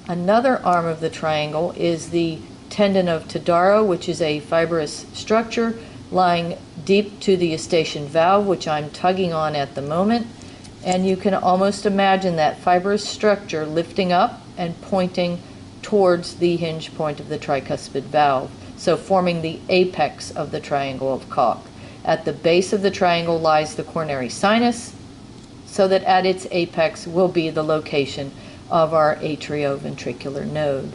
Another arm of the triangle is the tendon of Tadaro, which is a fibrous structure lying deep to the eustachian valve, which I'm tugging on at the moment. And you can almost imagine that fibrous structure lifting up and pointing towards the hinge point of the tricuspid valve, so forming the apex of the triangle of Koch. At the base of the triangle lies the coronary sinus, so that at its apex will be the location of our atrioventricular node.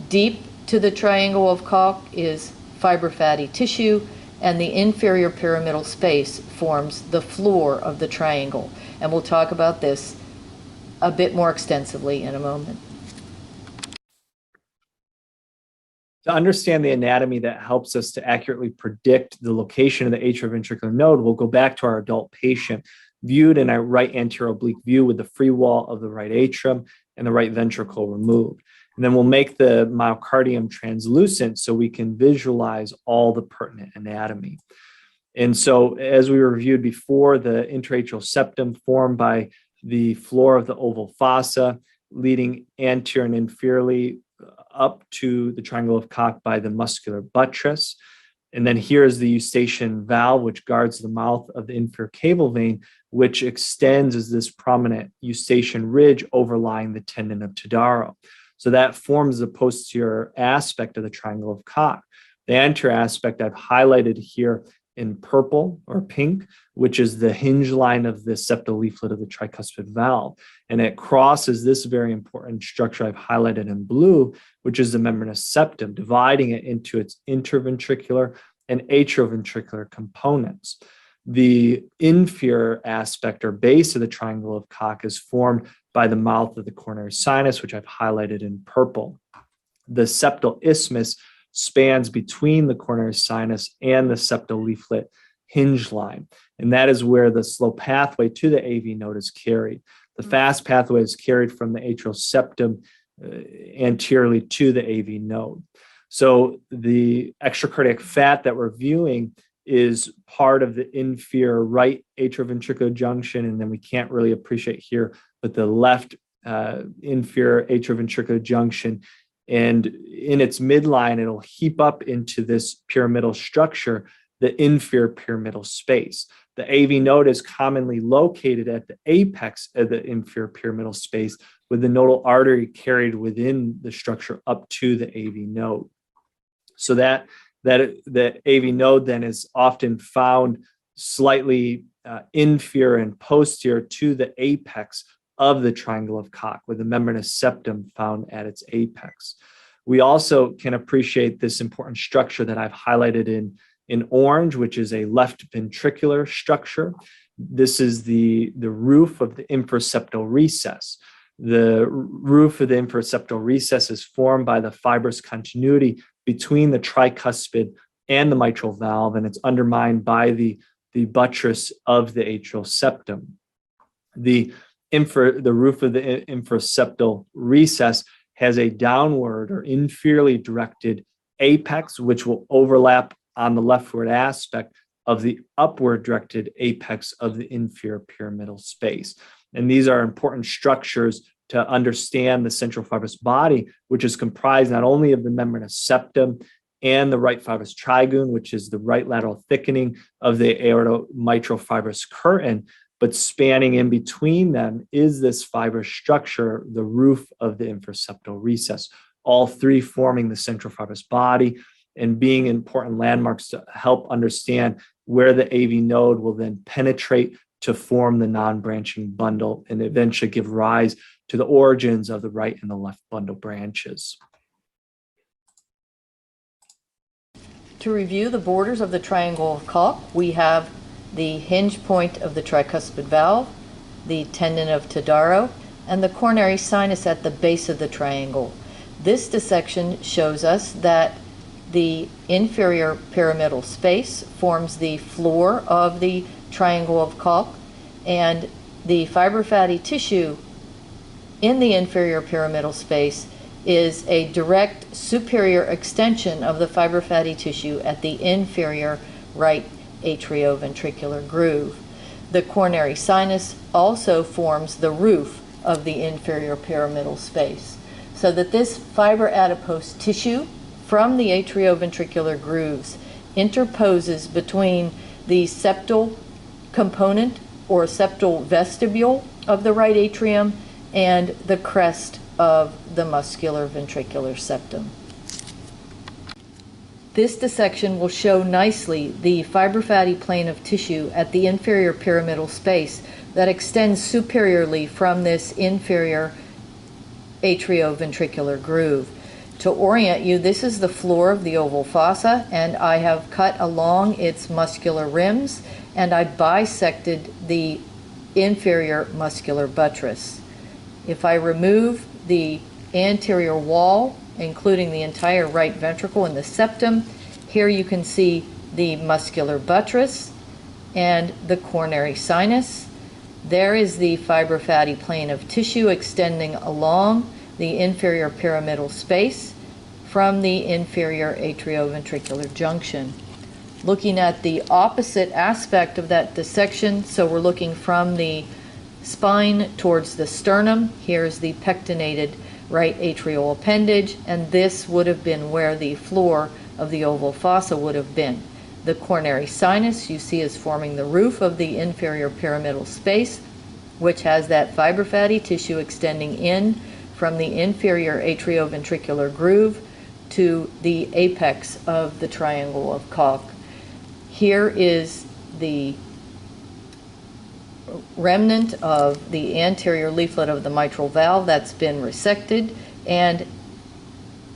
Deep to the triangle of Koch is fibrofatty tissue, and the inferior pyramidal space forms the floor of the triangle. And we'll talk about this a bit more extensively in a moment. To understand the anatomy that helps us to accurately predict the location of the atrioventricular node, we'll go back to our adult patient viewed in a right anterior oblique view with the free wall of the right atrium and the right ventricle removed. And then we'll make the myocardium translucent so we can visualize all the pertinent anatomy. And so, as we reviewed before, the interatrial septum formed by the floor of the oval fossa, leading anterior and inferiorly up to the triangle of Koch by the muscular buttress. And then here is the eustachian valve, which guards the mouth of the inferior cable vein, which extends as this prominent eustachian ridge overlying the tendon of Tadaro. So that forms the posterior aspect of the triangle of Koch. The anterior aspect I've highlighted here in purple or pink, which is the hinge line of the septal leaflet of the tricuspid valve. And it crosses this very important structure I've highlighted in blue, which is the membranous septum, dividing it into its interventricular and atrioventricular components. The inferior aspect or base of the triangle of Koch is formed by the mouth of the coronary sinus, which I've highlighted in purple. The septal isthmus spans between the coronary sinus and the septal leaflet hinge line. And that is where the slow pathway to the AV node is carried. The fast pathway is carried from the atrial septum anteriorly to the AV node. So the extracardiac fat that we're viewing is part of the inferior right atrioventricular junction, and then we can't really appreciate here, but the left inferior atrioventricular junction. And in its midline, it'll heap up into this pyramidal structure, the inferior pyramidal space. The AV node is commonly located at the apex of the inferior pyramidal space, with the nodal artery carried within the structure up to the AV node. So that the AV node then is often found slightly inferior and posterior to the apex of the triangle of Koch, with the membranous septum found at its apex. We also can appreciate this important structure that I've highlighted in orange, which is a left ventricular structure. This is the roof of the infraseptal recess. The roof of the infraseptal recess is formed by the fibrous continuity between the tricuspid and the mitral valve, and it's undermined by the buttress of the atrial septum. The roof of the infraseptal recess has a downward or inferiorly directed apex, which will overlap on the leftward aspect of the upward directed apex of the inferior pyramidal space. And these are important structures to understand the central fibrous body, which is comprised not only of the membranous septum and the right fibrous trigone, which is the right lateral thickening of the aortomitral fibrous curtain, but spanning in between them is this fibrous structure, the roof of the infraseptal recess, all three forming the central fibrous body and being important landmarks to help understand where the AV node will then penetrate to form the non-branching bundle and eventually give rise to the origins of the right and the left bundle branches. To review the borders of the triangle of Koch, we have the hinge point of the tricuspid valve, the tendon of Tadaro, and the coronary sinus at the base of the triangle. This dissection shows us that the inferior pyramidal space forms the floor of the triangle of Koch, and the fibrofatty tissue in the inferior pyramidal space is a direct superior extension of the fibrofatty tissue at the inferior right atrioventricular groove. The coronary sinus also forms the roof of the inferior pyramidal space, so that this fibroadipose tissue from the atrioventricular grooves interposes between the septal component or septal vestibule of the right atrium and the crest of the muscular ventricular septum. This dissection will show nicely the fibrofatty plane of tissue at the inferior pyramidal space that extends superiorly from this inferior atrioventricular groove. To orient you, this is the floor of the oval fossa, and I have cut along its muscular rims, and I bisected the inferior muscular buttress. If I remove the anterior wall, including the entire right ventricle and the septum, here you can see the muscular buttress and the coronary sinus. There is the fibrofatty plane of tissue extending along the inferior pyramidal space from the inferior atrioventricular junction. Looking at the opposite aspect of that dissection, so we're looking from the spine towards the sternum. Here's the pectinated right atrial appendage, and this would have been where the floor of the oval fossa would have been. The coronary sinus you see is forming the roof of the inferior pyramidal space, which has that fibrofatty tissue extending in from the inferior atrioventricular groove to the apex of the triangle of Koch. Here is the remnant of the anterior leaflet of the mitral valve that's been resected, and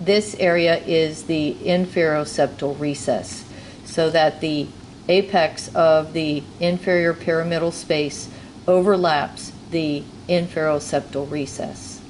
this area is the Inferioseptal Recess, so that the apex of the inferior pyramidal space overlaps the Inferioseptal Recess.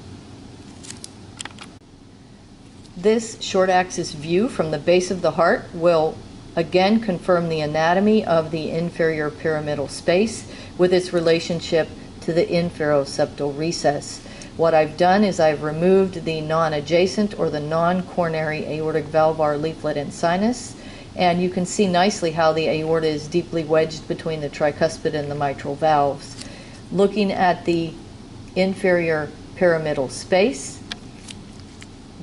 This short axis view from the base of the heart will again confirm the anatomy of the inferior pyramidal space with its relationship to the Inferioseptal Recess. What I've done is I've removed the non-adjacent or the non-coronary aortic valvar leaflet and sinus, and you can see nicely how the aorta is deeply wedged between the tricuspid and the mitral valves. Looking at the inferior pyramidal space,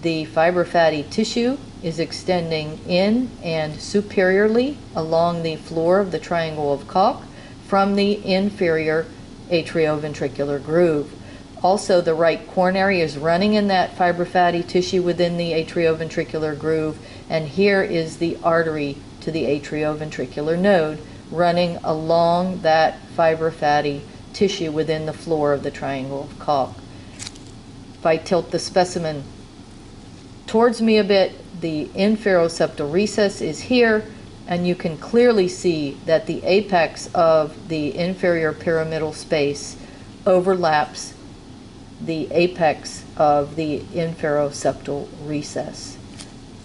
the fibrofatty tissue is extending in and superiorly along the floor of the triangle of Koch from the inferior atrioventricular groove. Also, the right coronary is running in that fibrofatty tissue within the atrioventricular groove, and here is the artery to the atrioventricular node, running along that fibrofatty tissue within the floor of the triangle of Koch. If I tilt the specimen towards me a bit, the Infraseptal Recess is here, and you can clearly see that the apex of the inferior pyramidal space overlaps the apex of the Inferior Recess.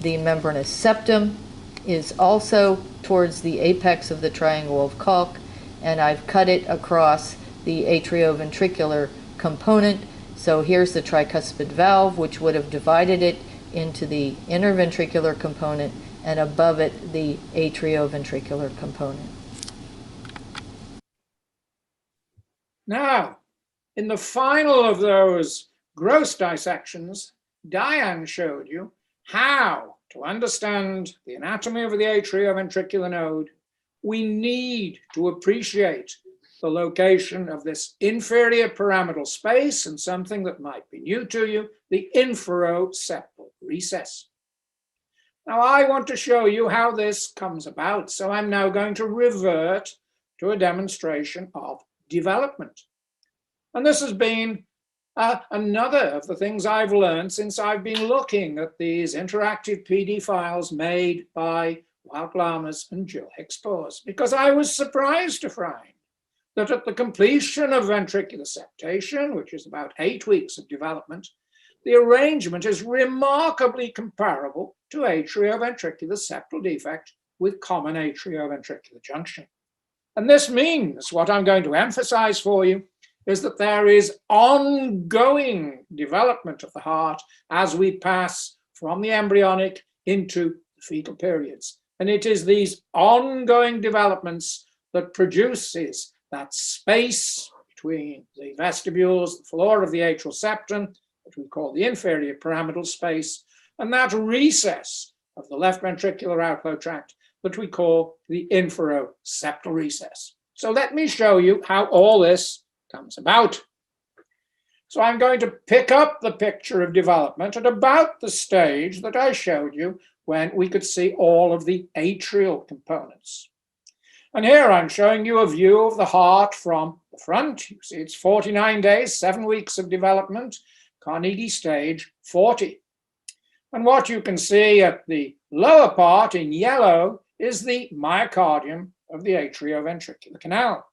The membranous septum is also towards the apex of the triangle of Koch, and I've cut it across the atrioventricular component. So here's the tricuspid valve, which would have divided it into the interventricular component, and above it the atrioventricular component. Now, in the final of those gross dissections, Diane showed you how to understand the anatomy of the atrioventricular node. We need to appreciate the location of this inferior pyramidal space and something that might be new to you, the Infraseptal Recess. Now, I want to show you how this comes about, so I'm now going to revert to a demonstration of development. And this has been another of the things I've learned since I've been looking at these interactive PD files made by Wout Lammers and Jill Hicks-Pors, because I was surprised to find that at the completion of ventricular septation, which is about 8 weeks of development, the arrangement is remarkably comparable to atrioventricular septal defect with common atrioventricular junction. And this means, what I'm going to emphasize for you, is that there is ongoing development of the heart as we pass from the embryonic into the fetal periods. And it is these ongoing developments that produces that space between the vestibules, the floor of the atrial septum, which we call the inferior pyramidal space, and that recess of the left ventricular outflow tract that we call the Infroseptal Recess. So let me show you how all this comes about. So I'm going to pick up the picture of development at about the stage that I showed you when we could see all of the atrial components. And here I'm showing you a view of the heart from the front. You see it's 49 days, 7 weeks of development, Carnegie Stage 40. And what you can see at the lower part in yellow is the myocardium of the Atrioventricular Canal.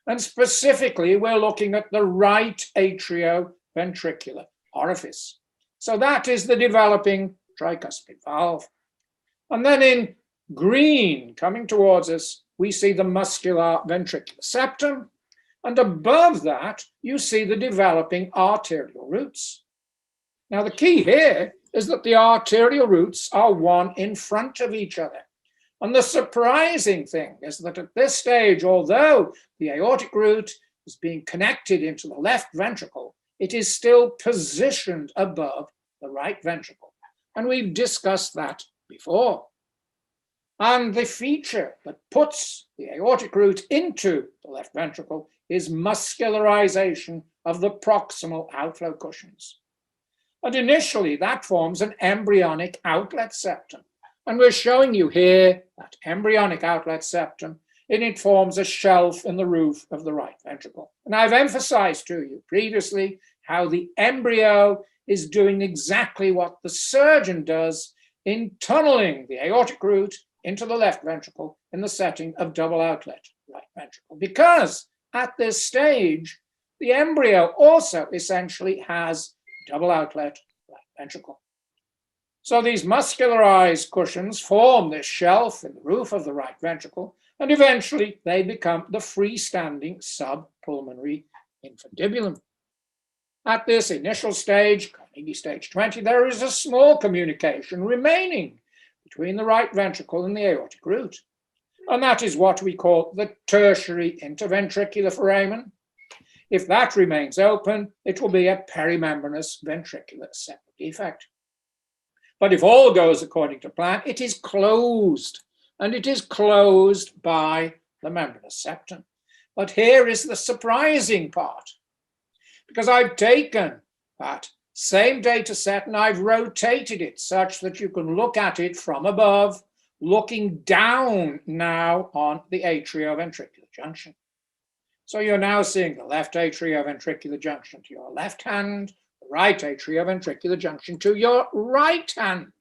And specifically, we're looking at the right atrioventricular orifice. So that is the developing tricuspid valve. And then in green, coming towards us, we see the muscular ventricular septum. And above that, you see the developing arterial roots. Now, the key here is that the arterial roots are one in front of each other. And the surprising thing is that at this stage, although the aortic root is being connected into the left ventricle, it is still positioned above the right ventricle. And we've discussed that before. And the feature that puts the aortic root into the left ventricle is muscularization of the proximal outflow cushions. And initially, that forms an embryonic outlet septum. And we're showing you here that embryonic outlet septum, and it forms a shelf in the roof of the right ventricle. And I've emphasized to you previously how the embryo is doing exactly what the surgeon does in tunneling the aortic root into the left ventricle in the setting of double outlet right ventricle. Because at this stage, the embryo also essentially has double outlet right ventricle. So these muscularized cushions form this shelf in the roof of the right ventricle, and eventually they become the freestanding subpulmonary infundibulum. At this initial stage, Carnegie Stage 20, there is a small communication remaining between the right ventricle and the aortic root. And that is what we call the tertiary interventricular foramen. If that remains open, it will be a perimembranous ventricular septal defect. But if all goes according to plan, it is closed, and it is closed by the membranous septum. But here is the surprising part, because I've taken that same data set and I've rotated it such that you can look at it from above, looking down now on the atrioventricular junction. So you're now seeing the left atrioventricular junction to your left hand, the right atrioventricular junction to your right hand.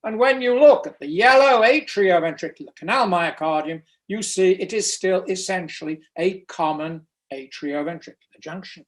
And when you look at the yellow atrioventricular canal myocardium, you see it is still essentially a common atrioventricular junction.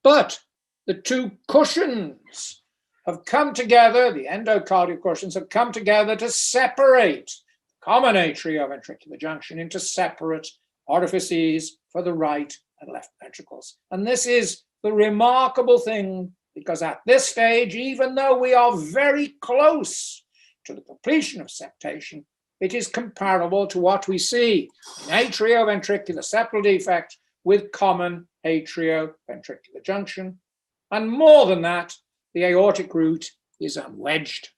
But the two cushions have come together, the endocardial cushions have come together to separate the common atrioventricular junction into separate orifices for the right and left ventricles. And this is the remarkable thing, because at this stage, even though we are very close to the completion of septation, it is comparable to what we see in atrioventricular septal defect with common atrioventricular junction. And more than that, the aortic root is unwedged.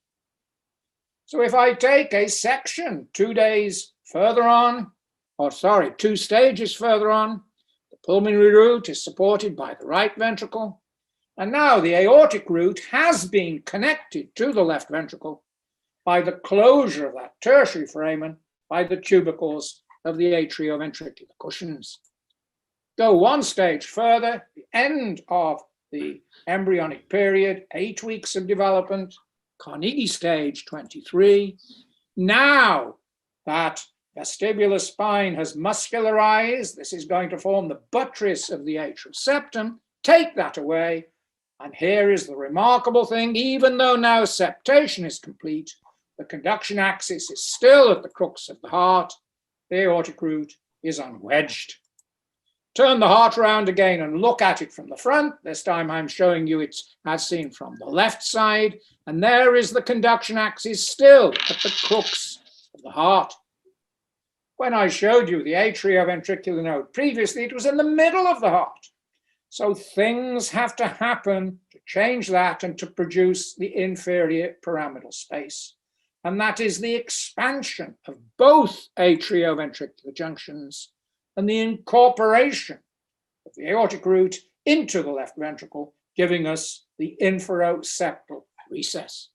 So if I take a section 2 days further on, or sorry, 2 stages further on, the pulmonary root is supported by the right ventricle, and now the aortic root has been connected to the left ventricle by the closure of that tertiary foramen by the tubercles of the atrioventricular cushions. Go 1 stage further, the end of the embryonic period, 8 weeks of development, Carnegie Stage 23. Now that vestibular spine has muscularized, this is going to form the buttress of the atrial septum. Take that away, and here is the remarkable thing: even though now septation is complete, the conduction axis is still at the crux of the heart. The aortic root is unwedged. Turn the heart around again and look at it from the front. This time I'm showing you it's as seen from the left side. And there is the conduction axis still at the crux of the heart. When I showed you the atrioventricular node previously, it was in the middle of the heart. So things have to happen to change that and to produce the inferior pyramidal space. And that is the expansion of both atrioventricular junctions and the incorporation of the aortic root into the left ventricle, giving us the Infraseptal Recess.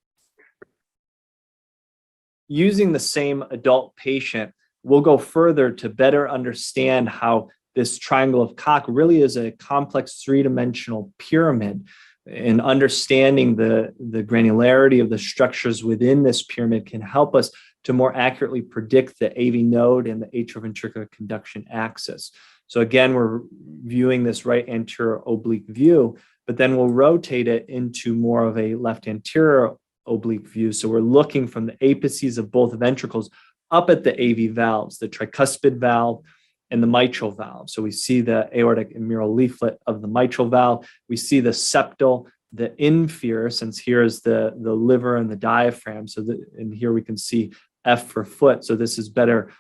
Using the same adult patient, we'll go further to better understand how this triangle of Koch really is a complex 3-dimensional pyramid. And understanding the granularity of the structures within this pyramid can help us to more accurately predict the AV node and the atrioventricular conduction axis. So again, we're viewing this right anterior oblique view, but then we'll rotate it into more of a left anterior oblique view. So we're looking from the apices of both ventricles up at the AV valves, the tricuspid valve and the mitral valve. So we see the aortic and mural leaflet of the mitral valve. We see the septal, the inferior, since here's the liver and the diaphragm. So and here we can see F for foot. So this is better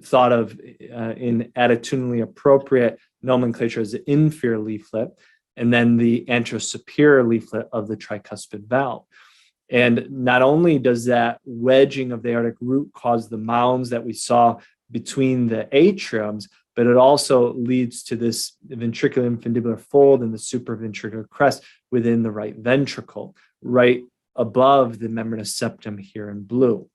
thought of in attitudinally appropriate nomenclature as the inferior leaflet, and then the anterosuperior leaflet of the tricuspid valve. And not only does that wedging of the aortic root cause the mounds that we saw between the atriums, but it also leads to this ventricular infundibular fold and the supraventricular crest within the right ventricle, right above the membranous septum here in blue.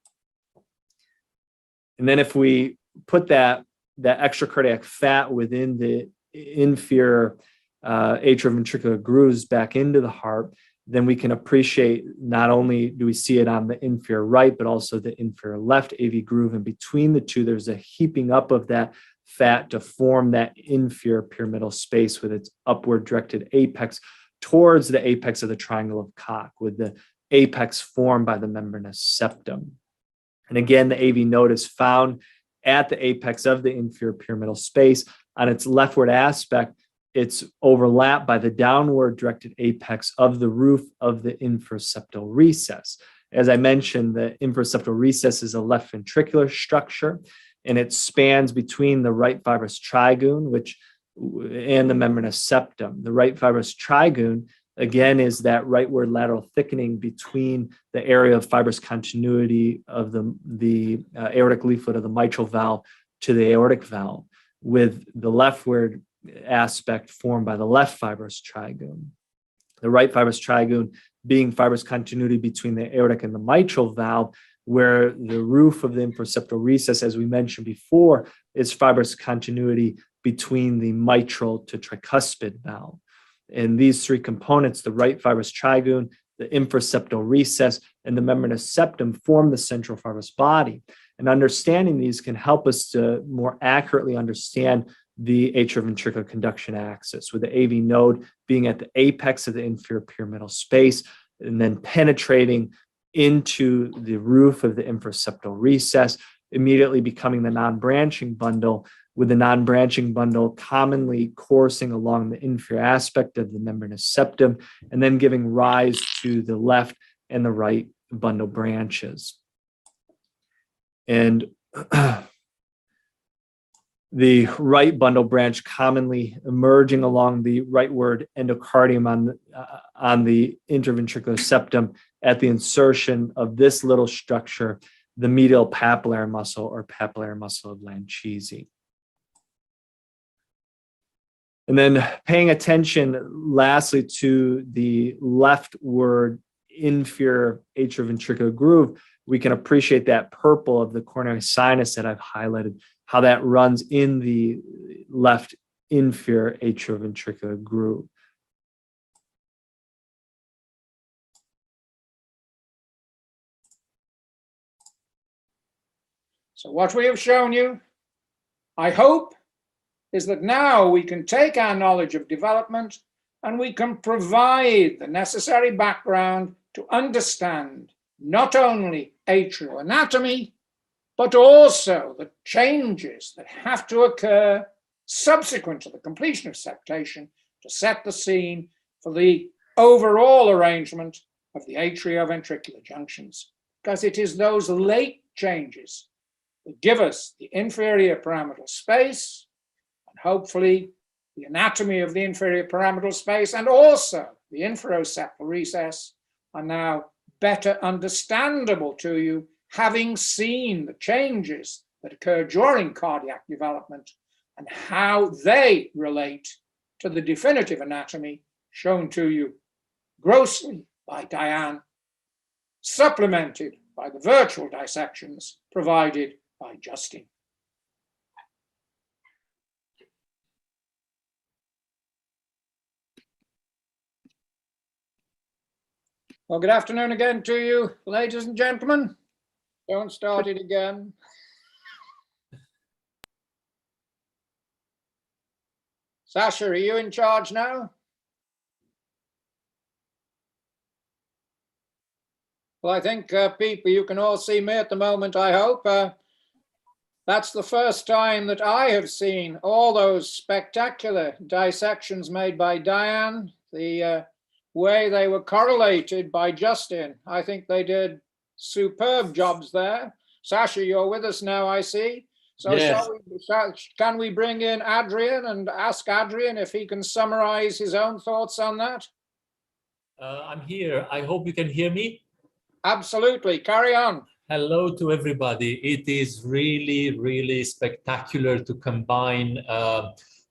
And then if we put that extracardiac fat within the inferior atrioventricular grooves back into the heart, then we can appreciate not only do we see it on the inferior right, but also the inferior left AV groove. And between the two, there's a heaping up of that fat to form that inferior pyramidal space with its upward directed apex towards the apex of the triangle of Koch, with the apex formed by the membranous septum. And again, the AV node is found at the apex of the inferior pyramidal space. On its leftward aspect, it's overlapped by the downward directed apex of the roof of the infraseptal recess. As I mentioned, the infraseptal recess is a left ventricular structure, and it spans between the right fibrous trigone and the membranous septum. The right fibrous trigone, again, is that rightward lateral thickening between the area of fibrous continuity of the aortic leaflet of the mitral valve to the aortic valve, with the leftward aspect formed by the left fibrous trigone. The right fibrous trigone being fibrous continuity between the aortic and the mitral valve, where the roof of the infraseptal recess, as we mentioned before, is fibrous continuity between the mitral to tricuspid valve. And these three components, the right fibrous trigone, the infraseptal recess, and the membranous septum, form the central fibrous body. And understanding these can help us to more accurately understand the atrioventricular conduction axis, with the AV node being at the apex of the inferior pyramidal space and then penetrating into the roof of the infraseptal recess, immediately becoming the non-branching bundle, with the non-branching bundle commonly coursing along the inferior aspect of the membranous septum and then giving rise to the left and the right bundle branches. And the right bundle branch commonly emerging along the rightward endocardium on the interventricular septum at the insertion of this little structure, the medial papillary muscle or papillary muscle of Lancisi. And then paying attention lastly to the leftward inferior atrioventricular groove, we can appreciate that purple of the coronary sinus that I've highlighted, how that runs in the left inferior atrioventricular groove. So what we have shown you, I hope, is that now we can take our knowledge of development and we can provide the necessary background to understand not only atrial anatomy, but also the changes that have to occur subsequent to the completion of septation to set the scene for the overall arrangement of the atrioventricular junctions, because it is those late changes that give us the inferior pyramidal space, and hopefully the anatomy of the inferior pyramidal space, and also the infraseptal recess are now better understandable to you, having seen the changes that occur during cardiac development and how they relate to the definitive anatomy shown to you grossly by Diane, supplemented by the virtual dissections provided by Justin. Well, good afternoon again to you, ladies and gentlemen. Don't start it again. Sasha, are you in charge now? Well, I think, people, you can all see me at the moment, I hope. That's the first time that I have seen all those spectacular dissections made by Diane, the way they were correlated by Justin. I think they did superb jobs there. Sasha, you're with us now, I see. So yes. Can we bring in Adrian and ask Adrian if he can summarize his own thoughts on that? I'm here. I hope you can hear me. Absolutely. Carry on. Hello to everybody. It is really, really spectacular to combine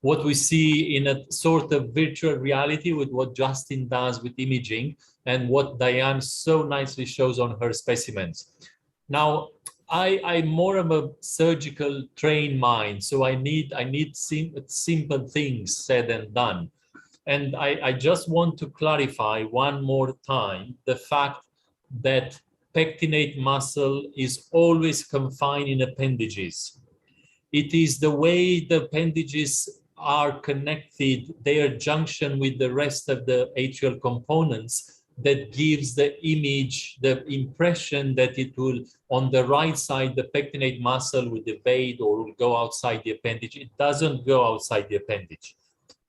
what we see in a sort of virtual reality with what Justin does with imaging and what Diane so nicely shows on her specimens. Now, I'm more of a surgical trained mind, so I need simple things said and done. And I just want to clarify one more time the fact that pectinate muscle is always confined in appendages. It is the way the appendages are connected, their junction with the rest of the atrial components, that gives the image, the impression that it will, on the right side, the pectinate muscle will evade or will go outside the appendage. It doesn't go outside the appendage.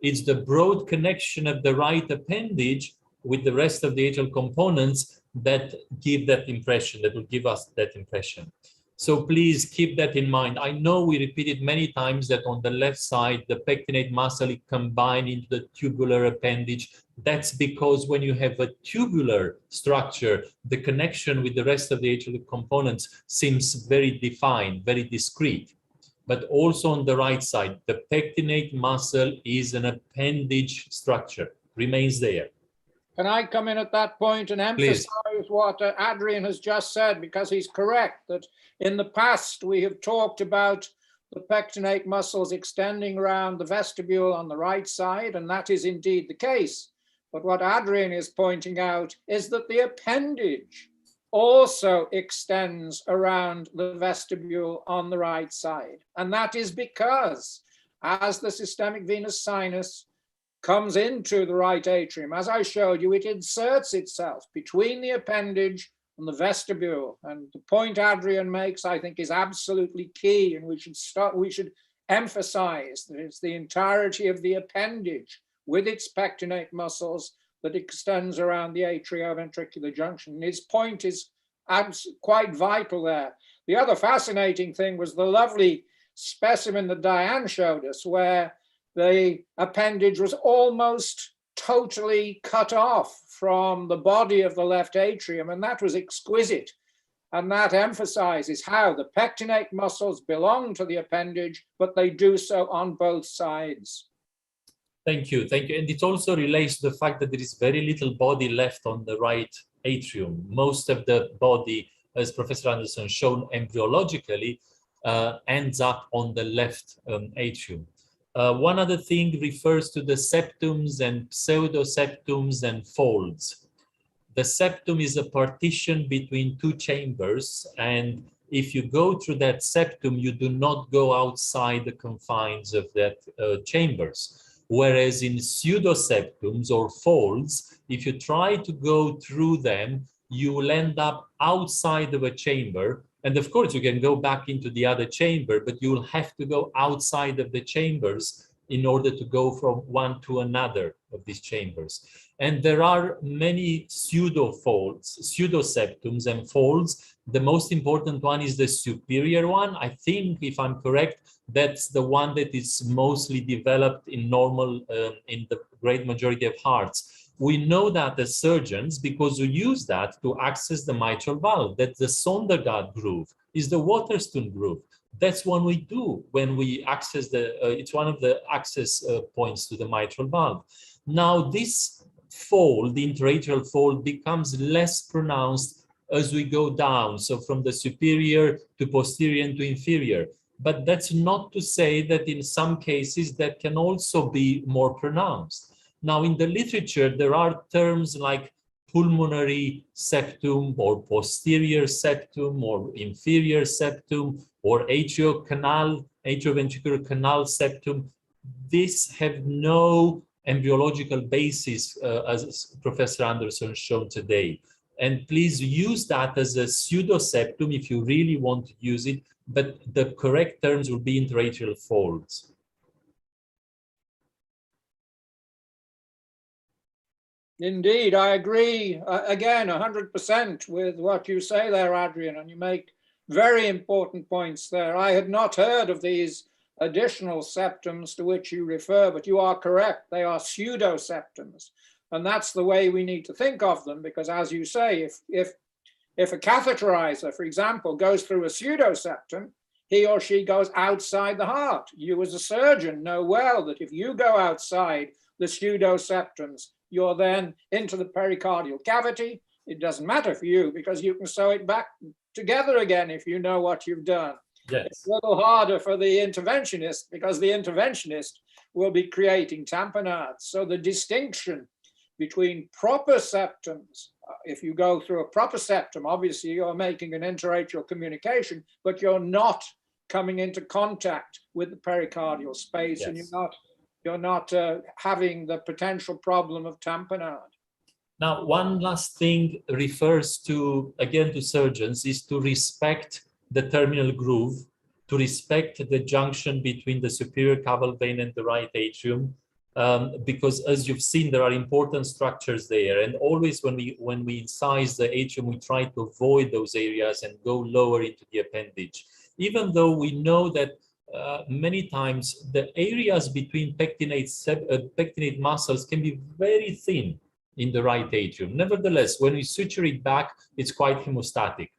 It's the broad connection of the right appendage with the rest of the atrial components that give that impression, that will give us that impression. So please keep that in mind. I know we repeated many times that on the left side, the pectinate muscle is combined into the tubular appendage. That's because when you have a tubular structure, the connection with the rest of the atrial components seems very defined, very discrete. But also on the right side, the pectinate muscle is an appendage structure, remains there. Can I come in at that point and emphasize what Adrian has just said, because he's correct that in the past we have talked about the pectinate muscles extending around the vestibule on the right side, and that is indeed the case. But what Adrian is pointing out is that the appendage also extends around the vestibule on the right side. And that is because as the systemic venous sinus comes into the right atrium, as I showed you, it inserts itself between the appendage and the vestibule. And the point Adrian makes, I think, is absolutely key, and we should emphasize that it's the entirety of the appendage with its pectinate muscles that extends around the atrioventricular junction. And his point is quite vital there. The other fascinating thing was the lovely specimen that Diane showed us, where the appendage was almost totally cut off from the body of the left atrium, and that was exquisite. And that emphasizes how the pectinate muscles belong to the appendage, but they do so on both sides. Thank you, thank you. And it also relates to the fact that there is very little body left on the right atrium. Most of the body, as Professor Anderson shown embryologically, ends up on the left atrium. One other thing refers to the septums and pseudoseptums and folds. The septum is a partition between two chambers, and if you go through that septum, you do not go outside the confines of that chambers. Whereas in pseudoseptums or folds, if you try to go through them, you will end up outside of a chamber. And of course, you can go back into the other chamber, but you will have to go outside of the chambers in order to go from one to another of these chambers. And there are many pseudofolds, pseudoseptums and folds. The most important one is the superior one. I think, if I'm correct, that's the one that is mostly developed in normal, in the great majority of hearts. We know that as surgeons because we use that to access the mitral valve, that the Sondergaard groove is the Waterston groove. That's what we do when we access the, it's one of the access points to the mitral valve. Now this fold, the interatrial fold, becomes less pronounced as we go down. So from the superior to posterior and to inferior. But that's not to say that in some cases that can also be more pronounced. Now in the literature, there are terms like pulmonary septum or posterior septum or inferior septum or atrioventricular canal septum. These have no embryological basis, as Professor Anderson showed today. And please use that as a pseudoseptum if you really want to use it, but the correct terms will be interatrial folds. Indeed, I agree, again, 100% with what you say there, Adrian, and you make very important points there. I had not heard of these additional septums to which you refer, but you are correct. They are pseudoseptums, and that's the way we need to think of them, because as you say, if a catheterizer, for example, goes through a pseudoseptum, he or she goes outside the heart. You as a surgeon know well that if you go outside the pseudoseptums, you're then into the pericardial cavity. It doesn't matter for you because you can sew it back together again if you know what you've done. Yes. It's a little harder for the interventionist because the interventionist will be creating tamponades. So the distinction between proper septums, if you go through a proper septum, obviously you're making an interatrial communication, but you're not coming into contact with the pericardial space. Yes. And you're not having the potential problem of tamponade. Now, one last thing refers to, again, to surgeons, is to respect the terminal groove, to respect the junction between the superior caval vein and the right atrium, because as you've seen, there are important structures there. And always when we incise the atrium, we try to avoid those areas and go lower into the appendage. Even though we know that many times the areas between pectinate muscles can be very thin in the right atrium. Nevertheless, when we suture it back, it's quite hemostatic.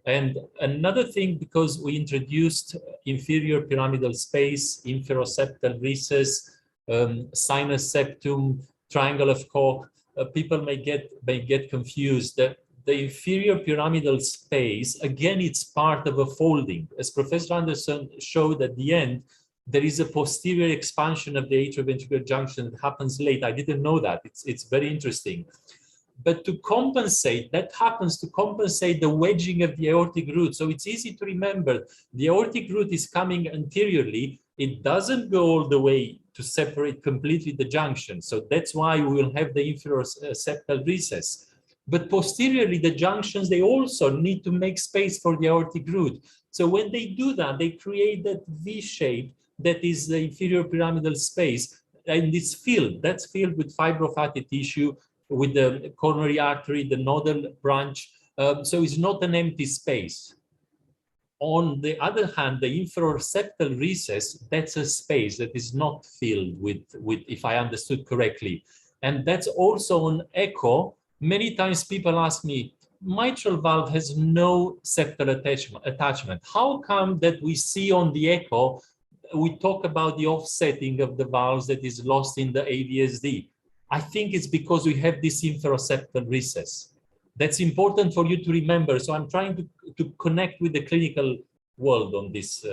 And another thing, because we introduced inferior pyramidal space, Infraseptal Recess, Sinus Septum, triangle of Koch, people may get confused. That the inferior pyramidal space, again, it's part of a folding. As Professor Anderson showed at the end, there is a posterior expansion of the atrioventricular junction that happens late. I didn't know that. It's very interesting. But to compensate, that happens to compensate the wedging of the aortic root. So it's easy to remember, the aortic root is coming anteriorly. It doesn't go all the way to separate completely the junction. So that's why we will have the Infraseptal Recess. But posteriorly, the junctions, they also need to make space for the aortic root. So when they do that, they create that V shape that is the inferior pyramidal space. And it's filled, that's filled with fibrofatty tissue, with the coronary artery, the nodal branch. So it's not an empty space. On the other hand, the infraseptal recess, that's a space that is not filled with, if I understood correctly. And that's also on echo. Many times people ask me, mitral valve has no septal attachment. How come that we see on the echo, we talk about the offsetting of the valves that is lost in the AVSD? I think it's because we have this infraseptal recess. That's important for you to remember. So I'm trying to connect with the clinical world on this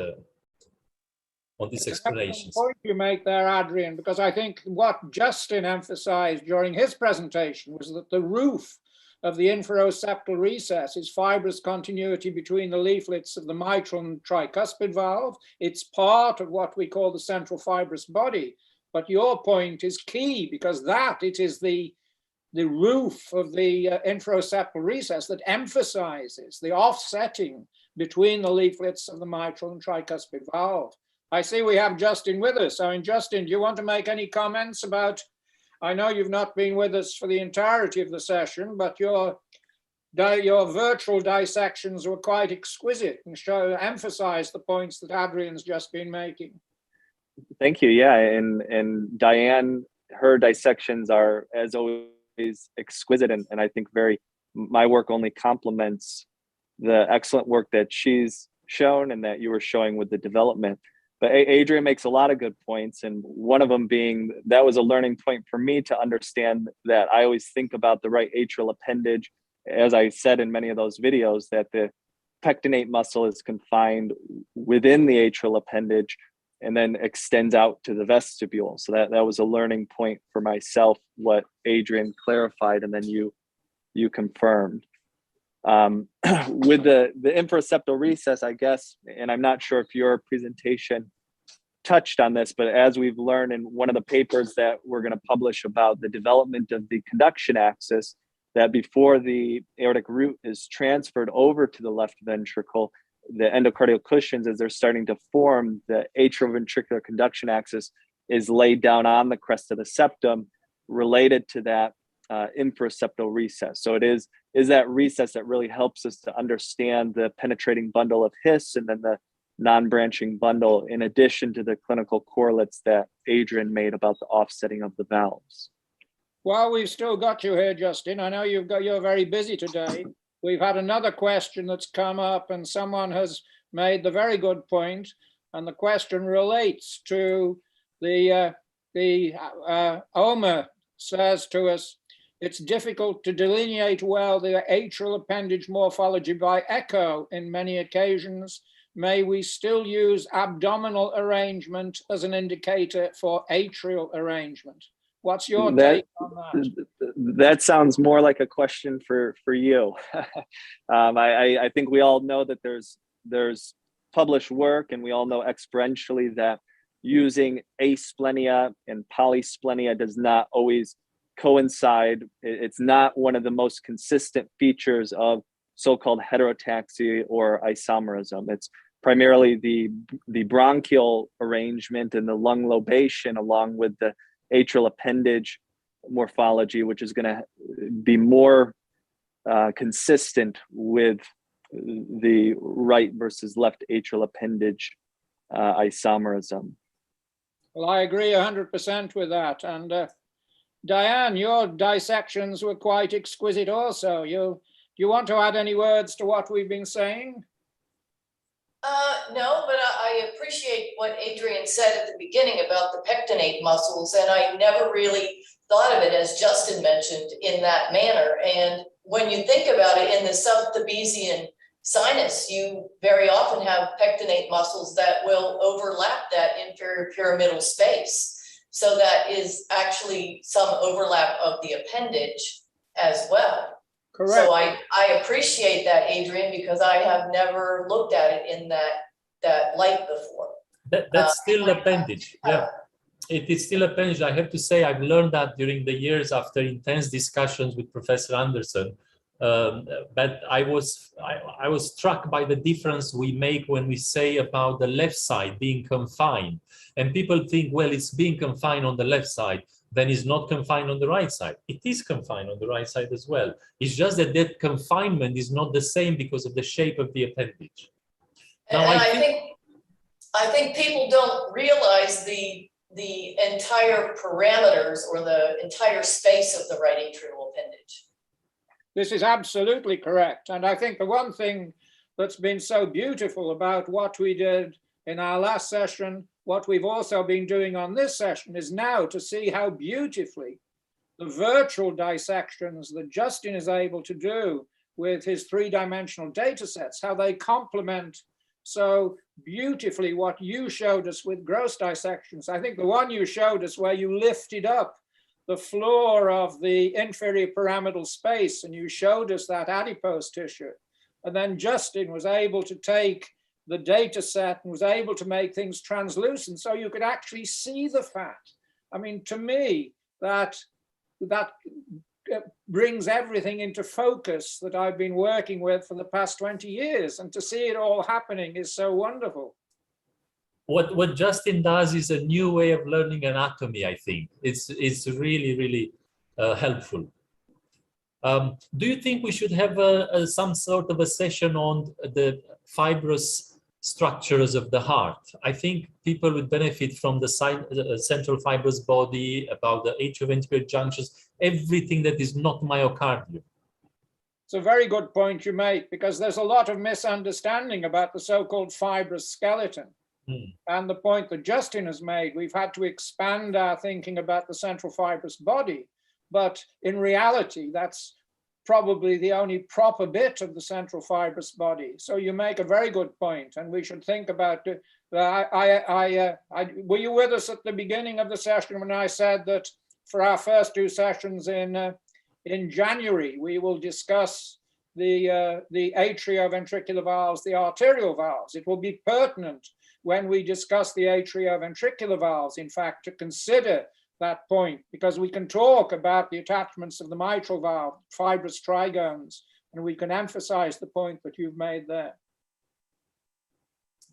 explanations. Point you make there, Adrian, because I think what Justin emphasized during his presentation was that the roof of the infroseptal recess is fibrous continuity between the leaflets of the mitral and tricuspid valve. It's part of what we call the central fibrous body. But your point is key, because it is the roof of the infraseptal recess that emphasizes the offsetting between the leaflets of the mitral and tricuspid valve. I see we have Justin with us. So, Justin, do you want to make any comments about, I know you've not been with us for the entirety of the session, but your virtual dissections were quite exquisite and emphasize the points that Adrian's just been making. Thank you. Yeah, and Diane, her dissections are, as always, exquisite, and I think my work only complements the excellent work that she's shown and that you were showing with the development. But Adrian makes a lot of good points, and one of them being that was a learning point for me to understand that I always think about the right atrial appendage, as I said in many of those videos, that the pectinate muscle is confined within the atrial appendage and then extends out to the vestibule. So that was a learning point for myself, what Adrian clarified, and then you confirmed. With the infraseptal recess, I guess, and I'm not sure if your presentation touched on this, but as we've learned in one of the papers that we're going to publish about the development of the conduction axis, that before the aortic root is transferred over to the left ventricle, the endocardial cushions, as they're starting to form, the atrioventricular conduction axis is laid down on the crest of the septum, related to that infraseptal recess. So it is that recess that really helps us to understand the penetrating bundle of His and then the non-branching bundle, in addition to the clinical correlates that Adrian made about the offsetting of the valves. Well, we've still got you here, Justin. I know you're very busy today. We've had another question that's come up, and someone has made the very good point, and the question relates to the OMA says to us, it's difficult to delineate well the atrial appendage morphology by echo in many occasions. May we still use abdominal arrangement as an indicator for atrial arrangement? What's your take on that? That sounds more like a question for you. I think we all know that there's published work, and we all know experientially that using asplenia and polysplenia does not always coincide. It's not one of the most consistent features of so-called heterotaxy or isomerism. It's primarily the bronchial arrangement and the lung lobation, along with the atrial appendage morphology, which is going to be more consistent with the right versus left atrial appendage isomerism. Well, I agree 100% with that. And Diane, your dissections were quite exquisite also. Do you want to add any words to what we've been saying? No, but I appreciate what Adrian said at the beginning about the pectinate muscles, and I never really thought of it, as Justin mentioned, in that manner. And when you think about it, in the subthebesian sinus, you very often have pectinate muscles that will overlap that inferior pyramidal space. So that is actually some overlap of the appendage as well. Correct. So I appreciate that, Adrian, because I have never looked at it in that light before. That's still appendage. Yeah, it is still appendage. I have to say, I've learned that during the years after intense discussions with Professor Anderson. But I was struck by the difference we make when we say about the left side being confined. And people think, well, it's being confined on the left side, then it's not confined on the right side. It is confined on the right side as well. It's just that that confinement is not the same because of the shape of the appendage. Now, and I think people don't realize the entire parameters or the entire space of the right atrial appendage. This is absolutely correct. And I think the one thing that's been so beautiful about what we did in our last session, what we've also been doing on this session, is now to see how beautifully the virtual dissections that Justin is able to do with his three-dimensional data sets, how they complement so beautifully what you showed us with gross dissections. I think the one you showed us where you lifted up the floor of the inferior pyramidal space and you showed us that adipose tissue. And then Justin was able to take the data set and was able to make things translucent so you could actually see the fat. I mean, to me, that brings everything into focus that I've been working with for the past 20 years. And to see it all happening is so wonderful. What Justin does is a new way of learning anatomy, I think. It's really, really helpful. Do you think we should have some sort of a session on the fibrous structures of the heart? I think people would benefit from the central fibrous body, about the atrioventricular junctions, everything that is not myocardium. It's a very good point you make, because there's a lot of misunderstanding about the so-called fibrous skeleton. And the point that Justin has made, we've had to expand our thinking about the central fibrous body. But in reality, that's probably the only proper bit of the central fibrous body. So you make a very good point, and we should think about it. Were you with us at the beginning of the session when I said that for our first two sessions in January, we will discuss the atrioventricular valves, the arterial valves. It will be pertinent when we discuss the atrioventricular valves, in fact, to consider that point, because we can talk about the attachments of the mitral valve, fibrous trigones, and we can emphasize the point that you've made there.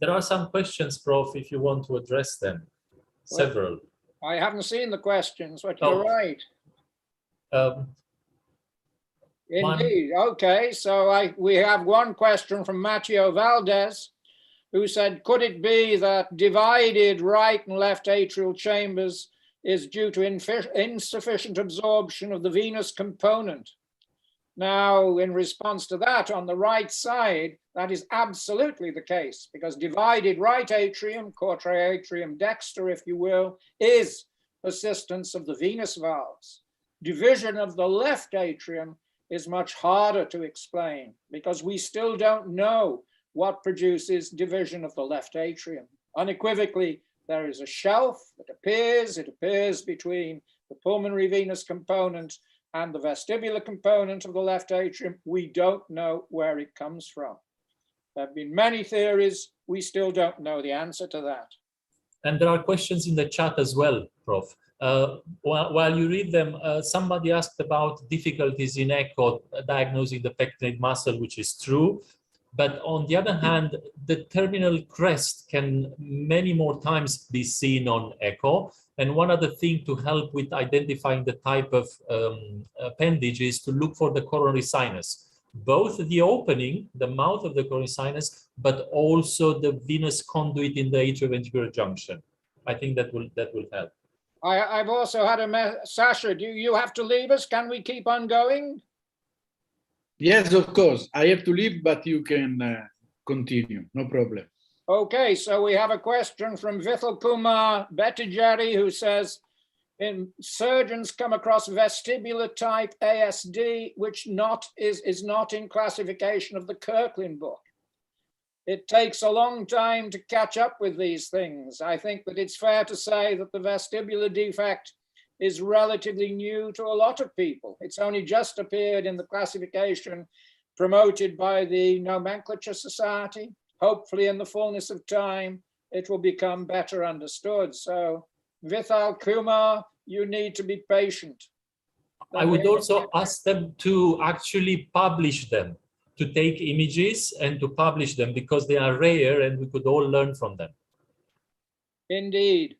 There are some questions, Prof, if you want to address them. Several. Well, I haven't seen the questions, but you're right. Indeed. Okay, so we have one question from Matteo Valdez, who said, could it be that divided right and left atrial chambers is due to insufficient absorption of the venous component? Now, in response to that, on the right side, that is absolutely the case, because divided right atrium, atrium dexter, if you will, is assistance of the venous valves. Division of the left atrium is much harder to explain, because we still don't know what produces division of the left atrium. Unequivocally, there is a shelf that appears between the pulmonary venous component and the vestibular component of the left atrium. We don't know where it comes from. There have been many theories. We still don't know the answer to that. And there are questions in the chat as well, Prof. While you read them, somebody asked about difficulties in echo diagnosing the pectinate muscle, which is true. But on the other hand, the terminal crest can many more times be seen on echo. And one other thing to help with identifying the type of appendage is to look for the coronary sinus, both the opening, the mouth of the coronary sinus, but also the venous conduit in the atrioventricular junction. I think that will help. I've also had Sasha, do you have to leave us? Can we keep on going? Yes, of course. I have to leave, but you can continue. No problem. Okay, so we have a question from Vithal Kumar Bettigeri, who says, Surgeons come across vestibular type ASD, which is not in classification of the Kirkland book. It takes a long time to catch up with these things. I think that it's fair to say that the vestibular defect is relatively new to a lot of people. It's only just appeared in the classification promoted by the Nomenclature Society. Hopefully in the fullness of time, it will become better understood. So Vithal Kumar, you need to be patient. I would also ask them to actually publish them, to take images and to publish them, because they are rare and we could all learn from them. Indeed.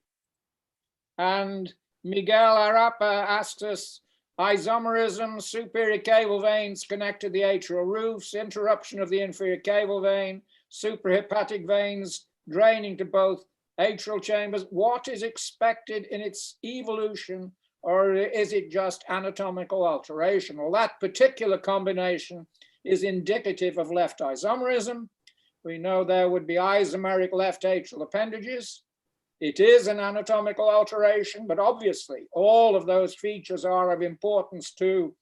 And Miguel Arapa asked us, isomerism, superior cable veins connect to the atrial roofs, interruption of the inferior cable vein, suprahepatic veins draining to both atrial chambers. What is expected in its evolution, or is it just anatomical alteration? Well, that particular combination is indicative of left isomerism. We know there would be isomeric left atrial appendages. It is an anatomical alteration, but obviously all of those features are of importance to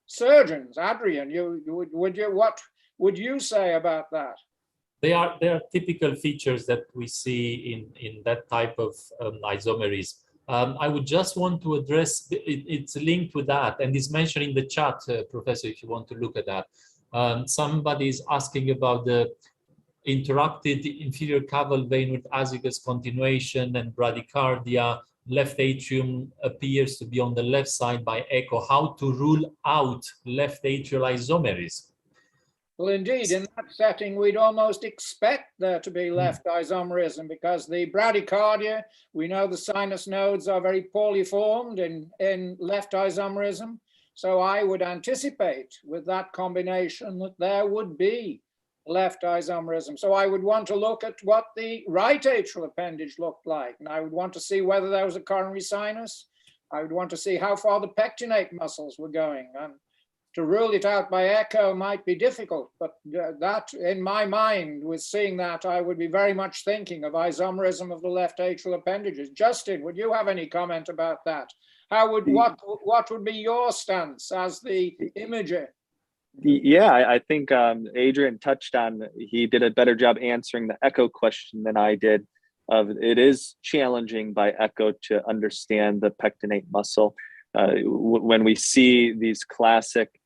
surgeons. Adrian, what would you say about that? They are typical features that we see in that type of isomerism. I would just want to address, it's linked with that, and it's mentioned in the chat, Professor, if you want to look at that. Somebody is asking about the interrupted inferior caval vein with azygous continuation and bradycardia. Left atrium appears to be on the left side by echo. How to rule out left atrial isomerism? Well, indeed, in that setting, we'd almost expect there to be left isomerism, because the bradycardia, we know the sinus nodes are very poorly formed in left isomerism. So I would anticipate with that combination that there would be left isomerism. So I would want to look at what the right atrial appendage looked like. And I would want to see whether there was a coronary sinus. I would want to see how far the pectinate muscles were going. And to rule it out by echo might be difficult, but that, in my mind, with seeing that, I would be very much thinking of isomerism of the left atrial appendages. Justin, would you have any comment about that? What would be your stance as the imager? Yeah, I think Adrian touched on, he did a better job answering the echo question than I did. It is challenging by echo to understand the pectinate muscle. When we see these classic